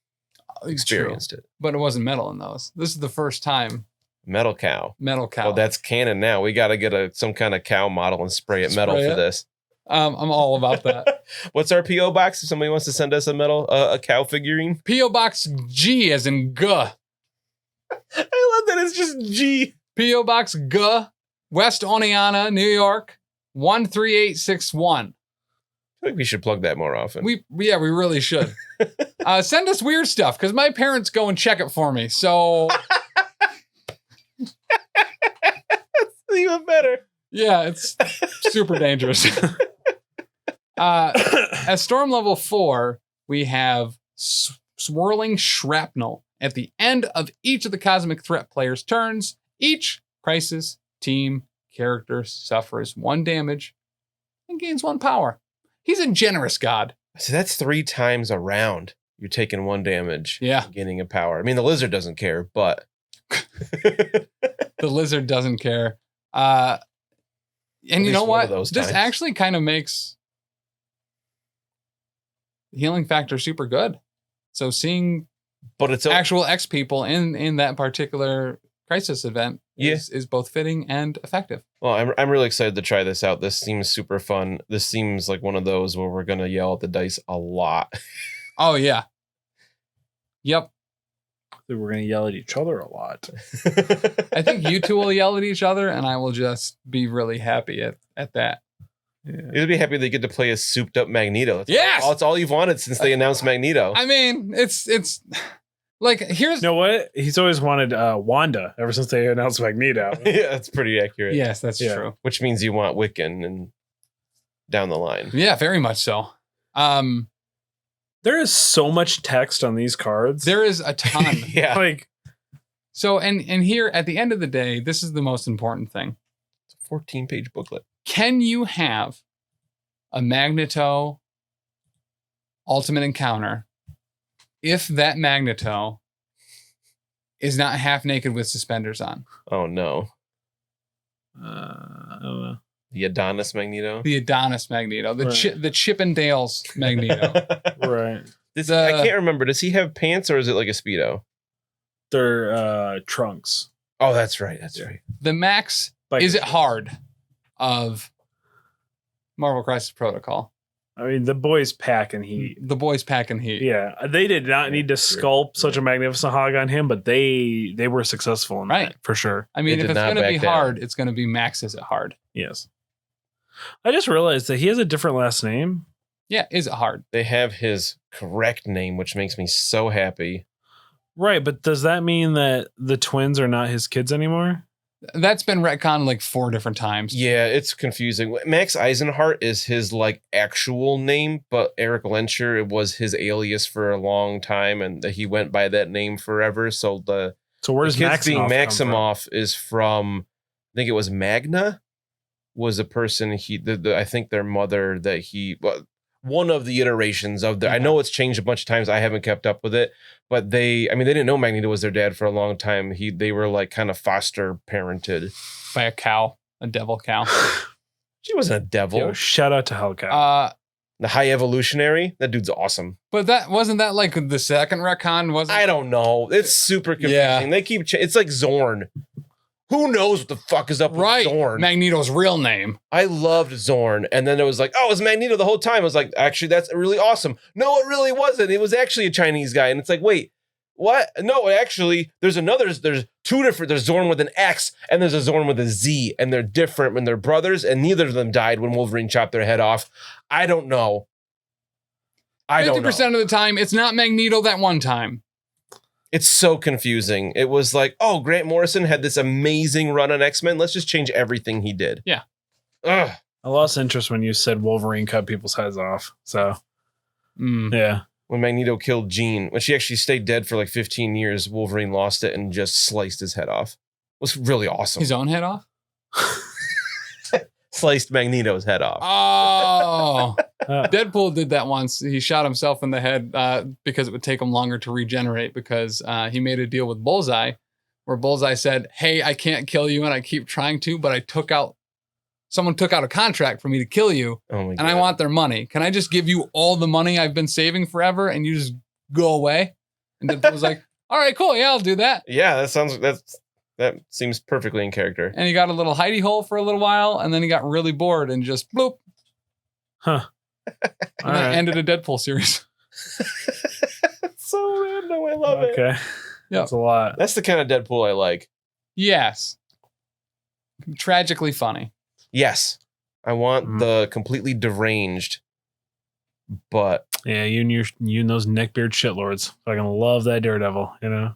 S2: experienced it.
S3: But it wasn't metal in those. This is the first time.
S2: Metal cow.
S3: Metal cow.
S2: Oh, that's canon now. We got to get some kind of cow model and spray it metal for this.
S3: I'm all about that.
S2: What's our P.O. box if somebody wants to send us a cow figurine?
S3: P.O. Box G as in G.
S2: I love that it's just G.
S3: P.O. Box G, West Oneonta, New York, 13861.
S2: I think we should plug that more often.
S3: We really should. Send us weird stuff because my parents go and check it for me. So
S2: that's even better.
S3: Yeah, it's super dangerous. At storm level 4, we have swirling shrapnel. At the end of each of the Cosmic Threat players' turns, each Crisis team character suffers 1 damage and gains 1 power. He's a generous god.
S2: So that's 3 times a round. You're taking 1 damage.
S3: Yeah.
S2: Gaining a power. I mean, the lizard doesn't care, but.
S3: The lizard doesn't care. And you know what? This actually kind of makes. healing factor super good. So seeing
S2: But it's
S3: actual X people in that particular crisis event is both fitting and effective.
S2: Well, I'm really excited to try this out. This seems super fun. This seems like one of those where we're gonna yell at the dice a lot.
S3: Oh yeah. Yep.
S1: We're going to yell at each other a lot.
S3: I think you two will yell at each other, and I will just be really happy at that.
S1: Yeah.
S2: You'll be happy they get to play a souped up Magneto.
S3: Yes!
S2: That's all you've wanted since they announced Magneto.
S3: I mean, it's like, here's...
S1: You know what? He's always wanted Wanda ever since they announced Magneto.
S2: Yeah, that's pretty accurate.
S3: Yes, that's true.
S2: Which means you want Wiccan and down the line.
S3: Yeah, very much so.
S1: There is so much text on these cards.
S3: There is a ton.
S2: Yeah.
S1: Like,
S3: so, and here, at the end of the day, this is the most important thing.
S2: It's a 14-page booklet.
S3: Can you have a Magneto Ultimate Encounter if that Magneto is not half naked with suspenders on?
S2: Oh, no.
S1: I don't know.
S2: The Adonis Magneto?
S3: The Adonis Magneto. The
S1: Right.
S3: the Chippendales Magneto.
S1: Right.
S2: I can't remember. Does he have pants or is it like a Speedo?
S1: They're trunks.
S2: Oh, that's right. That's right.
S3: The Max
S1: Like,
S3: Is It Hard of Marvel Crisis Protocol.
S1: I mean, the boys pack and heat.
S3: The boys packing heat.
S1: Yeah, they did not need to sculpt such a magnificent hog on him, but they were successful in
S3: Right.
S1: that, for sure.
S3: I mean,
S2: They
S3: if
S2: did
S3: it's
S2: not
S3: going to be
S2: back down.
S3: hard, it's going to be Max Is It Hard.
S1: Yes. I just realized that he has a different last name.
S3: Yeah, Is It Hard?
S2: They have his correct name, which makes me so happy.
S1: Right, but does that mean that the twins are not his kids anymore?
S3: That's been retconned like 4 different times.
S2: Yeah, it's confusing. Max Eisenhart is his like actual name, but Eric Lencher, it was his alias for a long time, and he went by that name forever. So
S1: So where does
S2: the kids being
S1: Maximoff come from?
S2: Maximoff is from, I think it was Magna, was a person I think their mother that one of the iterations of I know it's changed a bunch of times. I haven't kept up with it, but they didn't know Magneto was their dad for a long time. They were like kind of foster parented
S3: By a cow, a devil cow.
S2: She wasn't a devil.
S1: Yo, shout out to Hellcat.
S2: The High Evolutionary, that dude's awesome.
S3: But wasn't that like the second retcon? Wasn't
S2: I don't know. It's super confusing.
S3: Yeah.
S2: They keep it's like Zorn. Who knows what the fuck is up
S3: right?
S2: with Zorn?
S3: Magneto's real name.
S2: I loved Zorn, and then it was like, oh, it was Magneto the whole time. I was like, actually, that's really awesome. No, it really wasn't. It was actually a Chinese guy, and it's like, wait, what? No, actually, there's two different. There's Zorn with an X, and there's a Zorn with a Z, and they're different when they're brothers, and neither of them died when Wolverine chopped their head off. I don't know.
S3: 50% of the time, it's not Magneto that one time.
S2: It's so confusing. It was like, oh, Grant Morrison had this amazing run on X-Men. Let's just change everything he did.
S3: Yeah.
S2: Ugh.
S1: I lost interest when you said Wolverine cut people's heads off. So, yeah.
S2: When Magneto killed Jean, when she actually stayed dead for like 15 years, Wolverine lost it and just sliced his head off. It was really awesome.
S3: His own head off?
S2: Sliced Magneto's head off.
S3: Oh. Deadpool did that once. He shot himself in the head because it would take him longer to regenerate because he made a deal with Bullseye where Bullseye said, hey, I can't kill you and I keep trying to, but someone took out a contract for me to kill you
S2: Oh my
S3: and
S2: God.
S3: I want their money. Can I just give you all the money I've been saving forever and you just go away? And Deadpool was like, all right, cool. Yeah, I'll do that.
S2: Yeah, that seems perfectly in character.
S3: And he got a little hidey hole for a little while and then he got really bored and just bloop.
S1: Huh.
S3: And
S1: All
S3: that
S1: right.
S3: ended a Deadpool series.
S2: It's so random. I love it.
S1: Okay.
S3: Yep.
S1: That's a lot.
S2: That's the kind of Deadpool I like.
S3: Yes. Tragically funny.
S2: Yes. I want the completely deranged, but
S1: Yeah, you and those neckbeard shitlords. Fucking love that Daredevil, you know?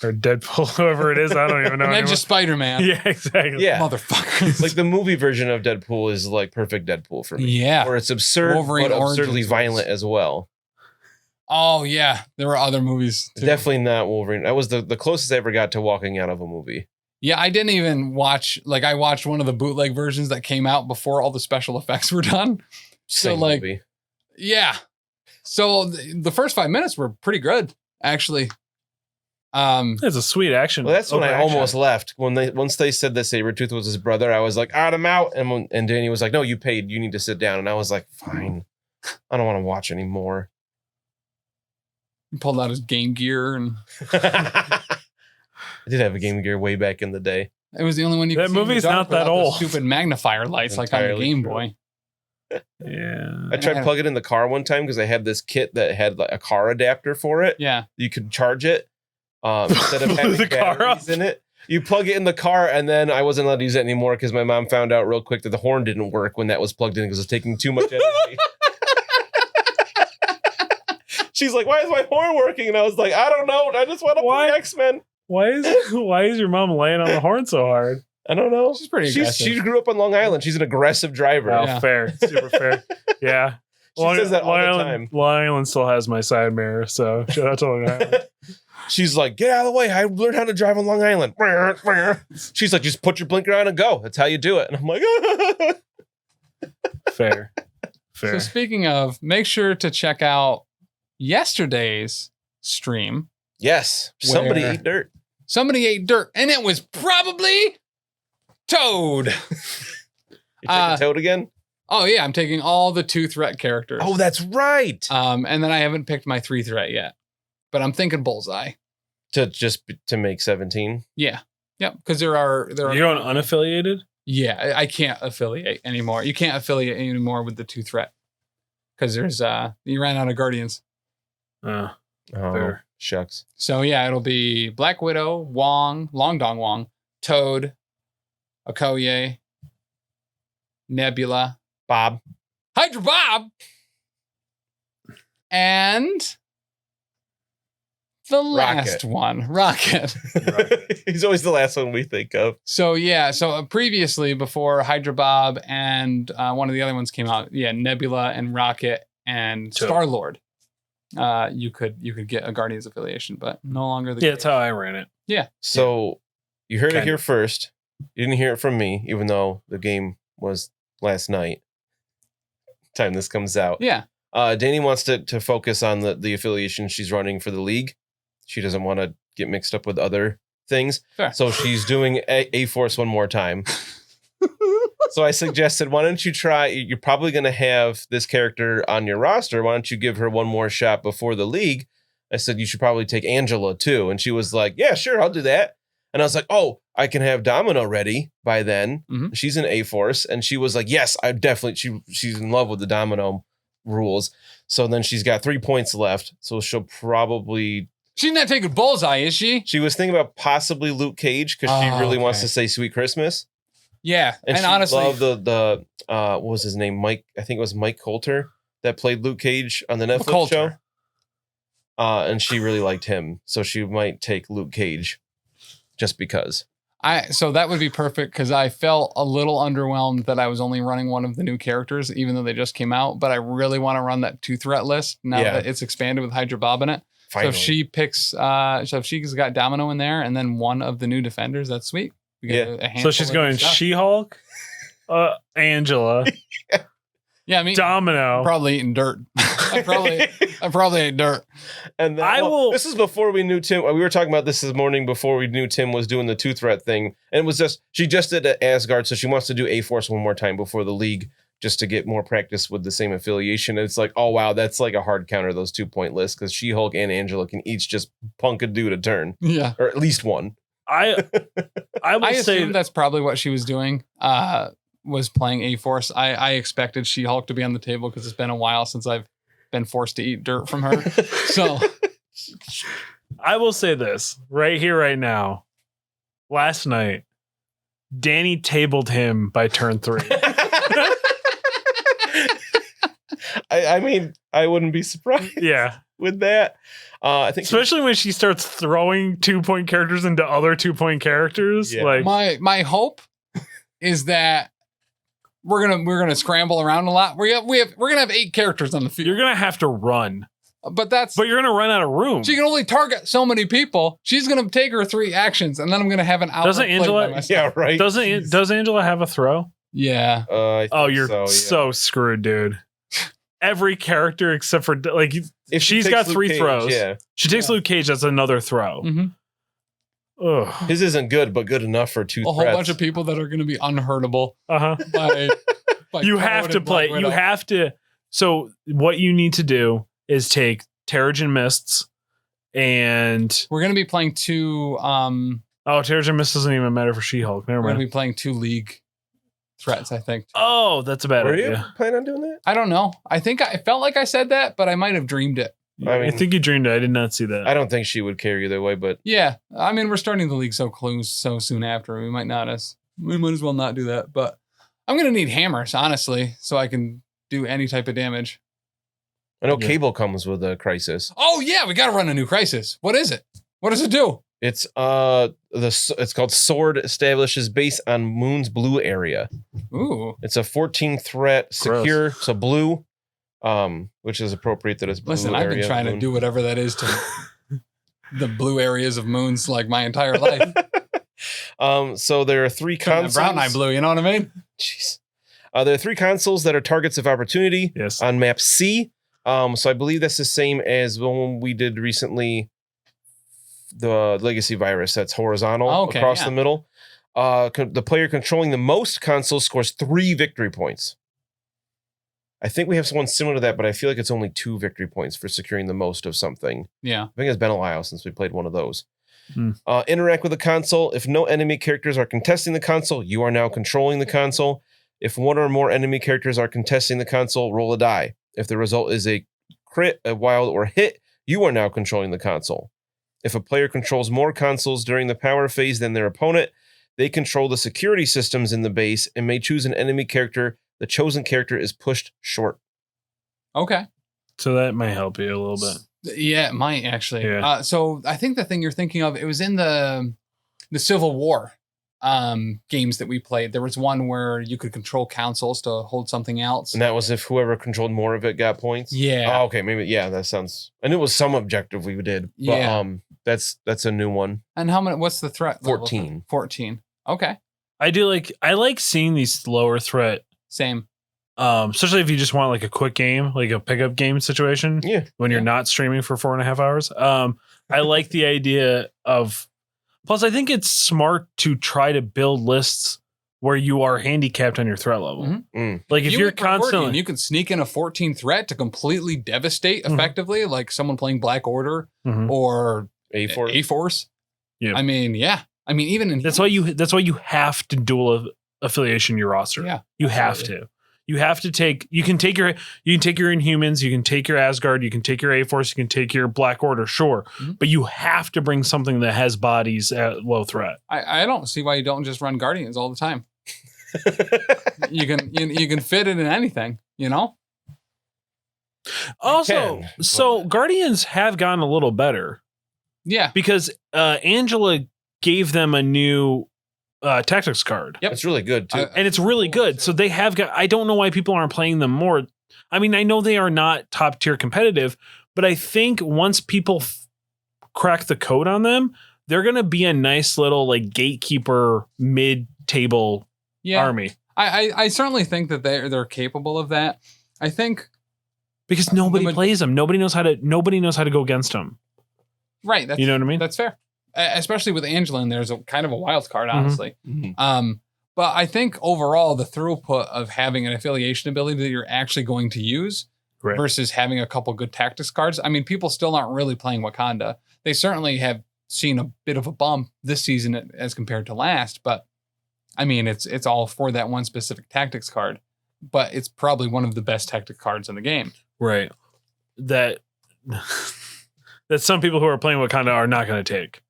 S1: Or Deadpool, whoever it is. I don't even know.
S3: And then
S1: anymore.
S3: just Spider-Man.
S1: Yeah, exactly.
S2: yeah.
S3: Motherfuckers.
S2: Like the movie version of Deadpool is like perfect Deadpool for me.
S3: Yeah.
S2: Where it's absurd,
S3: Wolverine
S2: but absurdly
S3: Origins
S2: violent as well.
S3: Oh, yeah. There were other movies, too.
S2: Definitely not Wolverine. That was the closest I ever got to walking out of a movie.
S3: Yeah, I didn't even watch... Like, I watched one of the bootleg versions that came out before all the special effects were done.
S2: Same
S3: like,
S2: movie.
S3: Yeah. So, the first 5 minutes were pretty good, actually.
S1: It's a sweet action.
S2: Well, that's when I
S1: action.
S2: almost left. Once they said that Sabretooth was his brother, I was like, I'm out. And Danny was like, no, you paid. You need to sit down. And I was like, fine. I don't want to watch anymore.
S3: He pulled out his Game Gear, and
S2: I did have a Game Gear way back in the day.
S3: it was the only one you
S1: That
S3: could see in the
S1: movie's
S3: dark
S1: not that
S3: without the
S1: old.
S3: Stupid magnifier lights like on the
S2: Entirely
S3: Game
S2: true.
S3: Boy.
S1: Yeah.
S2: I tried to plug it in the car one time because I had this kit that had like a car adapter for it.
S3: Yeah.
S2: You could charge it instead of having
S1: The car
S2: batteries
S1: up.
S2: in it. You plug it in the car, and then I wasn't allowed to use it anymore because my mom found out real quick that the horn didn't work when that was plugged in because it was taking too much energy. She's like, "Why is my horn working?" And I was like, "I don't know. I just want to
S1: Why?
S2: play X-Men."
S1: Why is your mom laying on the horn so hard?
S2: I don't know.
S3: She's pretty aggressive.
S2: She grew up on Long Island. She's an aggressive driver.
S1: Oh,
S3: Yeah.
S1: fair. Super fair. Yeah.
S2: She says that all the time.
S1: Long Island still has my side mirror, so shout out to Long Island.
S2: She's like, "Get out of the way. I learned how to drive on Long Island." She's like, "Just put your blinker on and go. That's how you do it." And I'm like,
S1: Fair.
S3: So speaking of, make sure to check out yesterday's stream.
S2: yes, somebody
S3: Where-
S2: ate dirt.
S3: Somebody ate dirt, and it was probably Toad.
S2: You taking Toad again?
S3: Oh yeah, I'm taking all the 2-threat characters.
S2: Oh, that's right.
S3: And then I haven't picked my 3-threat yet, but I'm thinking Bullseye.
S2: To make 17.
S3: Yeah, because there are
S1: You're going unaffiliated?
S3: Yeah, I can't affiliate anymore. You can't affiliate anymore with the 2-threat because there's you ran out of Guardians.
S2: Oh,
S1: Fair.
S2: shucks.
S3: So yeah, it'll be Black Widow, Wong, Long Dong Wong, Toad, Okoye, Nebula,
S2: Bob.
S3: Hydra Bob, and the last one, Rocket.
S2: He's always the last one we think of.
S3: So yeah, previously before Hydra Bob and one of the other ones came out, Nebula and Rocket and
S1: Toad.
S3: Star-Lord. You could get a Guardians affiliation, but no longer the
S1: Yeah,
S3: case.
S1: that's how I ran it.
S2: So you heard it
S1: Kind
S2: here
S1: of.
S2: first. You didn't hear it from me, even though the game was last night. Time this comes out.
S3: Yeah.
S2: Danny wants to focus on the affiliation she's running for the league. She doesn't want to get mixed up with other things.
S3: Fair.
S2: So she's doing A-Force one more time. So I suggested, why don't you try, you're probably going to have this character on your roster. Why don't you give her one more shot before the league? I said, you should probably take Angela too. And she was like, yeah, sure, I'll do that. And I was like, oh, I can have Domino ready by then.
S3: Mhm.
S2: She's an A-Force. And she was like, yes, I definitely, she's in love with the Domino rules. So then she's got 3 points left. So she'll probably,
S3: She's not taking Bullseye, is she?
S2: she was thinking about possibly Luke Cage because she
S3: Oh,
S2: really wants
S3: okay.
S2: to say Sweet Christmas.
S3: Yeah.
S2: And she
S3: honestly,
S2: loved the what was his name? Mike, I think it was Mike Coulter that played Luke Cage on the Netflix
S3: Coulter.
S2: show. And she really liked him. So she might take Luke Cage just because.
S3: so that would be perfect because I felt a little underwhelmed that I was only running one of the new characters, even though they just came out. But I really want to run that 2-threat list now
S2: Yeah.
S3: that it's expanded with Hydra Bob in it.
S2: Finally.
S3: So if she picks, so if she's got Domino in there and then one of the new defenders, that's sweet. We get a
S1: So
S3: handful
S1: she's
S3: of
S1: going
S3: new stuff.
S1: She-Hulk, Angela,
S3: Yeah, I mean,
S1: Domino.
S3: I'm probably eating dirt. I probably ate dirt.
S2: And then,
S1: I will-
S2: This is before we knew Tim. We were talking about this morning before we knew Tim was doing the 2-threat thing. And it was just, she just did Asgard. So she wants to do A-Force one more time before the league just to get more practice with the same affiliation. And it's like, oh, wow, that's like a hard counter, those 2-point lists, because She-Hulk and Angela can each just punk a dude a turn,
S3: Yeah.
S2: or at least one.
S1: I will
S3: I
S1: say
S3: assume that's probably what she was doing. Was playing A-Force. I expected She-Hulk to be on the table because it's been a while since I've been forced to eat dirt from her. So
S1: I will say this right here, right now. Last night, Danny tabled him by turn 3.
S2: I mean, I wouldn't be surprised
S1: Yeah.
S2: with that. I think
S1: Especially when she starts throwing 2-point characters into other 2-point characters.
S2: Yeah.
S1: Like,
S3: my hope is that we're gonna scramble around a lot. We're gonna have 8 characters on the field.
S1: you're going to have to run,
S3: but
S1: you're going to run out of room.
S3: she can only target so many people. She's gonna take her 3 actions, and then I'm gonna have an hour.
S1: Doesn't Angela-
S2: yeah, right.
S1: Does Angela have a throw?
S3: Yeah.
S2: I
S1: Oh,
S2: think
S1: you're
S2: so, yeah.
S1: screwed, dude. Every character except for, like,
S2: If she
S1: she's
S2: takes
S1: got
S2: Luke
S1: 3
S2: Cage,
S1: throws.
S2: Yeah,
S1: She takes
S3: Yeah.
S1: Luke Cage, that's another throw.
S3: Mm-hmm.
S1: Ugh.
S2: his isn't good, but good enough for 2
S3: A whole
S2: threats.
S3: bunch of people that are gonna be unhurtable
S1: Uh-huh.
S3: by
S1: You
S3: Toad
S1: have to
S3: and
S1: play.
S3: Black
S1: You
S3: Widow.
S1: have to. So what you need to do is take Terrigen Mists and
S3: We're gonna be playing two.
S1: Terrigen Mist doesn't even matter for She-Hulk. Never
S3: We're gonna
S1: mind.
S3: be playing two League threats, I think.
S1: Oh, that's a bad
S2: Were
S1: idea.
S2: you planning on doing that?
S3: I don't know. I think I felt like I said that, but I might have dreamed it.
S2: I
S1: I
S2: mean-
S1: think you dreamed it. I did not see that.
S2: I don't think she would care either way, but
S3: Yeah, I mean, we're starting the league so soon after. We might as well not do that. But I'm gonna need hammers, honestly, so I can do any type of damage.
S2: I know
S1: Yeah.
S2: Cable comes with a Crisis.
S3: Oh yeah, we gotta run a new Crisis. What is it? What does it do?
S2: It's it's called Sword, establishes base on Moon's blue area.
S3: Ooh,
S2: It's a 14 threat secure, so blue, which is appropriate that it's blue.
S3: listen, I've been
S2: area of
S3: trying to
S2: Moon.
S3: do whatever that is to the blue areas of moons like my entire life.
S2: So there are 3 consoles.
S3: Brown eye blue, you know what I mean?
S2: Jeez. There are 3 consoles that are targets of opportunity
S1: Yes.
S2: on map C. So I believe that's the same as the one we did recently, the Legacy Virus. That's horizontal
S3: Okay,
S2: across
S3: yeah.
S2: the middle. The player controlling the most consoles scores 3 victory points. I think we have one similar to that, but I feel like it's only 2 victory points for securing the most of something.
S3: Yeah.
S2: I think it's been a while since we played one of those.
S1: Hmm.
S2: Interact with the console. If no enemy characters are contesting the console, you are now controlling the console. If one or more enemy characters are contesting the console, roll a die. If the result is a crit, a wild, or hit, you are now controlling the console. If a player controls more consoles during the power phase than their opponent, they control the security systems in the base and may choose an enemy character. The chosen character is pushed short.
S3: Okay.
S1: So that might help you a little bit.
S3: Yeah, it might actually.
S1: Yeah.
S3: So I think the thing you're thinking of, it was in the Civil War games that we played. There was one where you could control consoles to hold something else.
S2: And that was if whoever controlled more of it got points.
S3: Yeah.
S2: Oh, okay. Maybe. Yeah, that sounds. And it was some objective we did. But,
S3: Yeah.
S2: that's a new one.
S3: And how many? What's the threat level?
S2: 14.
S3: 14. Okay.
S1: I like seeing these lower threat,
S3: Same.
S1: especially if you just want like a quick game, like a pickup game situation.
S2: Yeah.
S1: When you're
S3: Yeah.
S1: not streaming for 4.5 hours. I like the idea of. Plus, I think it's smart to try to build lists where you are handicapped on your threat level.
S3: Mhm.
S1: Like if
S3: You
S1: you're
S3: would prefer it,
S1: constantly,
S3: and you can sneak in a 14 threat to completely devastate
S1: Mhm.
S3: effectively, like someone playing Black Order
S1: Mhm.
S3: or
S2: A4.
S3: A-Force.
S1: Yeah.
S3: I mean, yeah. I mean, even in
S1: That's why you have to dual affiliation your roster.
S3: Yeah,
S1: You have to. You have to take. You can take your Inhumans. You can take your Asgard. You can take your A-Force. You can take your Black Order. Sure,
S3: Mhm.
S1: but you have to bring something that has bodies at low threat.
S3: I don't see why you don't just run Guardians all the time. You can fit it in anything, you know?
S1: Also,
S2: can,
S1: so
S2: but-
S1: Guardians have gotten a little better
S3: Yeah.
S1: because Angela gave them a new tactics card.
S3: Yep.
S2: It's really good too.
S1: And it's really good. So they have got, I don't know why people aren't playing them more. I mean, I know they are not top tier competitive, but I think once people crack the code on them, they're going to be a nice little like gatekeeper mid table
S3: Yeah.
S1: army
S3: I certainly think that they're capable of that. I think
S1: because nobody
S3: the ma-
S1: plays them. Nobody knows how to go against them.
S3: right. That's,
S1: You know what I mean?
S3: That's fair. Especially with Angela in there is a kind of a wild card,
S1: Mhm.
S3: honestly.
S2: Mhm.
S3: But I think overall the throughput of having an affiliation ability that you're actually going to use
S1: Right.
S3: versus having a couple good tactics cards. I mean, people still aren't really playing Wakanda. They certainly have seen a bit of a bump this season as compared to last, but I mean, it's all for that one specific tactics card, but it's probably one of the best tactic cards in the game.
S1: Right. That some people who are playing Wakanda are not going to take.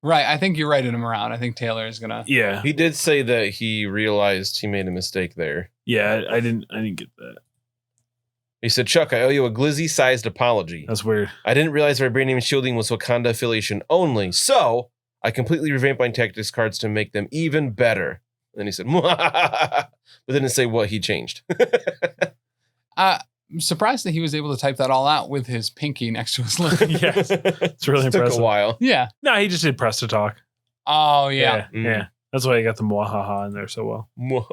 S3: Right. I think you're right in him around. I think Taylor is going to.
S1: Yeah.
S2: He did say that he realized he made a mistake there.
S1: Yeah. I didn't get that.
S2: He said, Chuck, I owe you a glizzy-sized apology.
S1: That's weird.
S2: I didn't realize vibranium shielding was Wakanda affiliation only, so I completely revamped my tactics cards to make them even better. And then he said, but didn't say what he changed.
S3: I'm surprised that he was able to type that all out with his pinky next to his lip.
S1: Yes. It's really
S2: Took
S1: impressive.
S2: a while.
S3: Yeah.
S1: No, he just did press to talk.
S3: Oh, yeah.
S2: Mm.
S1: Yeah. That's why he got the mwahaha in there so well.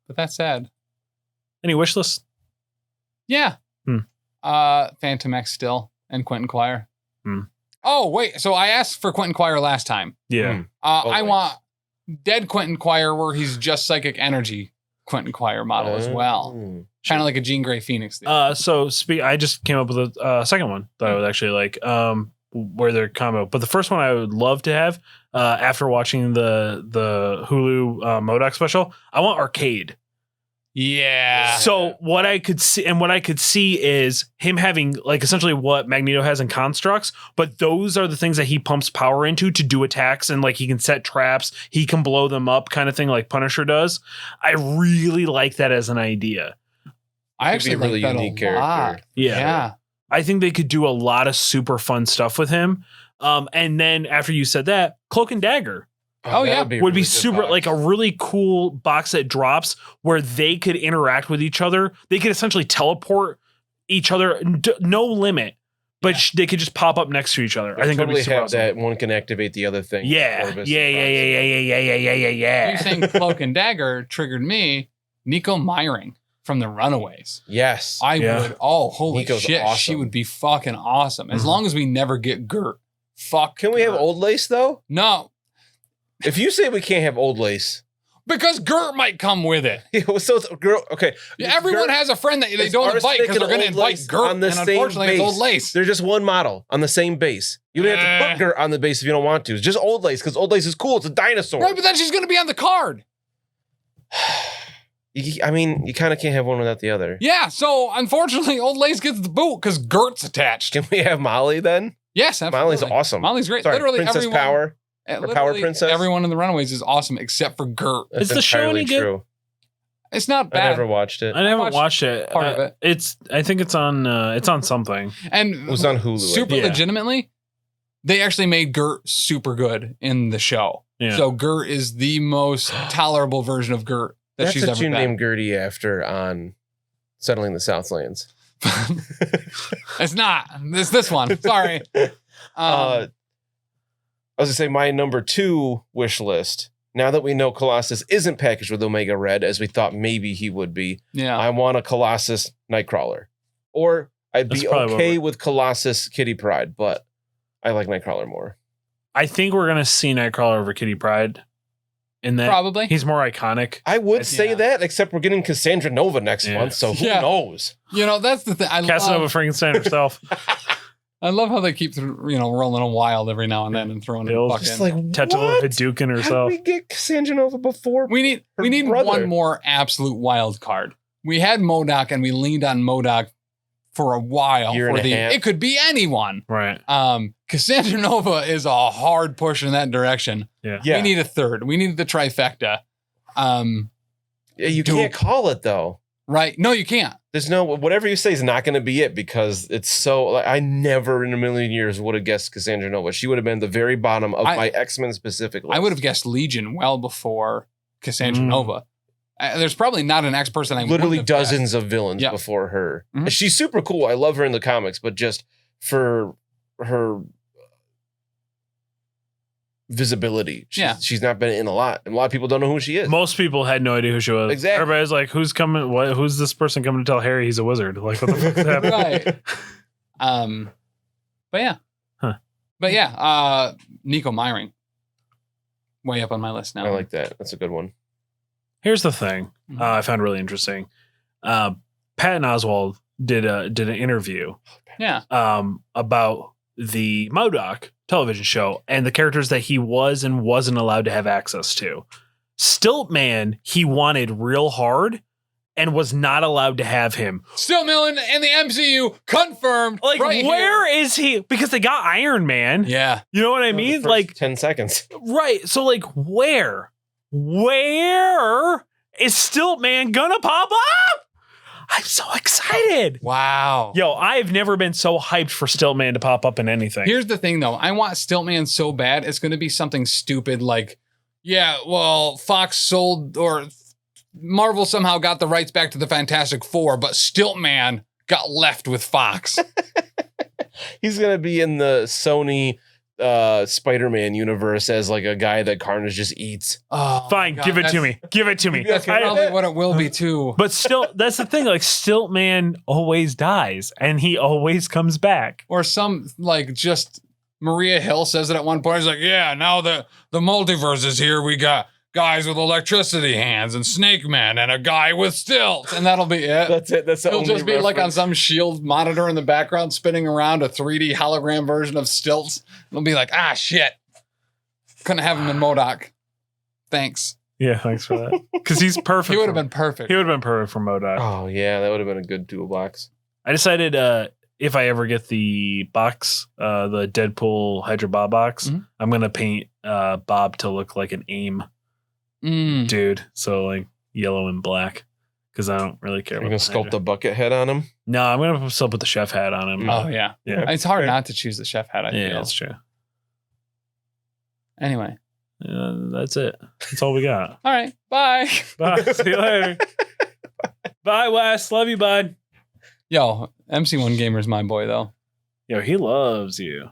S3: But that's sad.
S1: Any wish list?
S3: Yeah.
S1: Hmm.
S3: Phantom X still and Quentin Quire.
S1: Hmm.
S3: Oh, wait. So I asked for Quentin Quire last time.
S1: Yeah.
S2: Hmm.
S3: I
S2: wait.
S3: want dead Quentin Quire where he's just psychic energy Quentin Quire model as well. Kind of like a Jean Grey Phoenix.
S1: So I just came up with a second one that I would actually like, where they're combo. But the first one I would love to have, after watching the Hulu MODOK special, I want Arcade.
S3: Yeah.
S1: So what I could see is him having like essentially what Magneto has in constructs, but those are the things that he pumps power into to do attacks, and like he can set traps, he can blow them up, kind of thing, like Punisher does. I really like that as an idea.
S3: I actually
S2: be a really
S3: like that
S2: unique
S3: a lot.
S2: character.
S3: Yeah.
S1: I think they could do a lot of super fun stuff with him. And then after you said that, Cloak and Dagger.
S3: Oh, yeah.
S1: would be
S2: really
S1: super,
S2: good box.
S1: like a really cool box that drops where they could interact with each other. They could essentially teleport each other, no limit, but they could just pop up next to each other. I think
S2: totally
S1: it'd be super
S2: have
S1: awesome.
S2: that one can activate the other thing.
S1: Yeah.
S2: Orbis
S1: Yeah.
S3: You saying Cloak and Dagger triggered me, Nico Myring from the Runaways.
S2: Yes.
S3: I would. Oh, holy
S2: Nico's
S3: shit. She
S2: awesome.
S3: would be fucking awesome. As long as we never get Gert. Fuck.
S2: Can we have
S3: Gert.
S2: Old Lace though?
S3: No.
S2: If you say we can't have Old Lace,
S3: Because Gert might come with it.
S2: so it's, girl, okay.
S3: Yeah, everyone has a friend that they
S2: It's
S3: don't invite
S2: arsenic
S3: because they're
S2: and
S3: going to
S2: Old
S3: invite
S2: Lace
S3: Gert.
S2: on the
S3: And
S2: same
S3: unfortunately, it's
S2: base.
S3: Old Lace.
S2: There's just one model on the same base. You don't have to put Gert on the base if you don't want to. It's just Old Lace because Old Lace is cool. It's a dinosaur.
S3: Right, but then she's going to be on the card.
S2: I mean, you kind of can't have one without the other.
S3: Yeah, so unfortunately, Old Lace gets the boot because Gert's attached.
S2: Can we have Molly then?
S3: Yes, absolutely.
S2: Molly's awesome.
S3: Molly's great.
S2: Sorry,
S3: Literally
S2: Princess
S3: everyone.
S2: Power.
S3: Literally
S2: Power Princess?
S3: Everyone in the Runaways is awesome except for Gert.
S2: That's
S1: Is the show
S2: entirely
S1: any good?
S2: true.
S3: It's not
S2: I
S3: bad.
S2: never watched it.
S1: I haven't
S3: watched
S1: watched it.
S3: part of it.
S1: I think it's on something.
S3: And
S2: It was on Hulu.
S3: super
S1: Yeah.
S3: legitimately, they actually made Gert super good in the show.
S1: Yeah.
S3: So Gert is the most tolerable version of Gert that
S2: That's
S3: she's
S2: what
S3: ever
S2: you
S3: been.
S2: named Gertie after on Settling the Southlands.
S3: It's not. It's this one. Sorry.
S2: I was gonna say my number 2 wish list. Now that we know Colossus isn't packaged with Omega Red as we thought maybe he would be,
S3: Yeah.
S2: I want a Colossus Nightcrawler. Or I'd
S1: That's
S2: be
S1: probably
S2: okay
S1: what
S2: with Colossus Kitty Pryde, but I like Nightcrawler more.
S1: I think we're gonna see Nightcrawler over Kitty Pryde. In that,
S3: Probably.
S1: he's more iconic.
S2: I would say
S3: Yeah.
S2: that, except we're getting Cassandra Nova next
S1: Yeah.
S2: month, so who
S3: Yeah.
S2: knows?
S3: You know, that's the thing.
S1: Casanova Frankenstein herself.
S3: I love how they keep rolling them wild every now and then and throwing them
S1: Bill.
S3: fucking.
S2: Just like
S1: Tetula
S2: what?
S1: Hadouken
S2: How did
S1: herself.
S2: we get Cassandra Nova before?
S3: we need
S2: brother.
S3: one more absolute wild card. We had MODOK and we leaned on MODOK for a while.
S2: Year and
S3: for
S2: a half.
S3: It could be anyone.
S1: Right.
S3: Cassandra Nova is a hard push in that direction.
S1: Yeah.
S2: Yeah.
S3: We need a third. We need the trifecta.
S2: Yeah, you
S3: Duke.
S2: can't call it though.
S3: Right? No, you can't.
S2: There's no whatever you say is not going to be it because it's so. Like, I never in a million years would have guessed Cassandra Nova. She would have been the very bottom of my X-Men specific list.
S3: I would have guessed Legion well before Cassandra
S1: Mm.
S3: Nova. There's probably not an X person I
S2: literally
S3: wouldn't have guessed.
S2: dozens of villains
S3: Yeah.
S2: before her.
S3: Mhm.
S2: She's super cool. I love her in the comics, but just for her visibility, she's not been in a lot, and a lot of people don't know who she is.
S1: Most people had no idea who she was.
S2: Exactly.
S1: Everybody's like, "Who's coming? What? Who's this person coming to tell Harry he's a wizard?" Like, what the fuck is happening?
S3: Right. But yeah.
S1: Huh.
S3: But yeah, Nico Myring. Way up on my list now.
S2: I like that. That's a good one.
S1: Here's the thing I found really interesting. Patton Oswalt did an interview
S3: Yeah.
S1: about the MODOK television show and the characters that he was and wasn't allowed to have access to. Stiltman, he wanted real hard and was not allowed to have him.
S3: Still Millen in the MCU, confirmed.
S1: Like,
S3: right
S1: where
S3: here.
S1: is he? Because they got Iron Man.
S3: Yeah.
S1: You know what I
S2: The
S1: mean?
S2: first
S1: Like,
S2: 10 seconds.
S1: right. So, like, where is Stiltman gonna pop up? I'm so excited.
S3: Wow.
S1: Yo, I've never been so hyped for Stiltman to pop up in anything.
S3: Here's the thing, though. I want Stiltman so bad, it's going to be something stupid like, yeah, well, Fox sold or Marvel somehow got the rights back to the Fantastic Four, but Stiltman got left with Fox.
S2: He's gonna be in the Sony Spider-Man universe as like a guy that Carnage just eats.
S3: Oh,
S1: Fine,
S3: my
S1: give
S3: God,
S1: it to me. Give it to me.
S3: That's probably what it will be, too.
S1: But still, that's the thing. Like, Stiltman always dies, and he always comes back.
S3: Or some, like, just Maria Hill says it at one point. He's like, yeah, now the multiverse is here. We got guys with electricity hands and Snake Man and a guy with stilts, and that'll be it.
S2: That's it. That's the
S3: It'll
S2: only
S3: just be like on
S2: reference.
S3: some shield monitor in the background spinning around a 3D hologram version of Stilts. It'll be like, ah, shit. Couldn't have him in MODOK. Thanks.
S1: Yeah, thanks for that. Because he's perfect.
S3: He would have been perfect.
S1: He would have been perfect for MODOK.
S2: Oh yeah, that would have been a good toolbox.
S1: I decided if I ever get the box, the Deadpool Hydra Bob box,
S3: Mhm.
S1: I'm gonna paint Bob to look like an AIM dude, so like yellow and black. Because I don't really care.
S2: You're
S1: about
S2: gonna sculpt the bucket head on him.
S1: No, I'm gonna still put the chef hat on him.
S3: Oh, yeah.
S1: Yeah.
S3: It's hard not to choose the chef hat, I
S1: Yeah,
S3: feel.
S1: that's true.
S3: Anyway.
S1: That's it. That's all we got.
S3: All right. Bye.
S1: Bye. See you later. Bye, Wes. Love you, bud.
S3: Yo, MC1 Gamer's my boy, though.
S1: Yo, he loves you.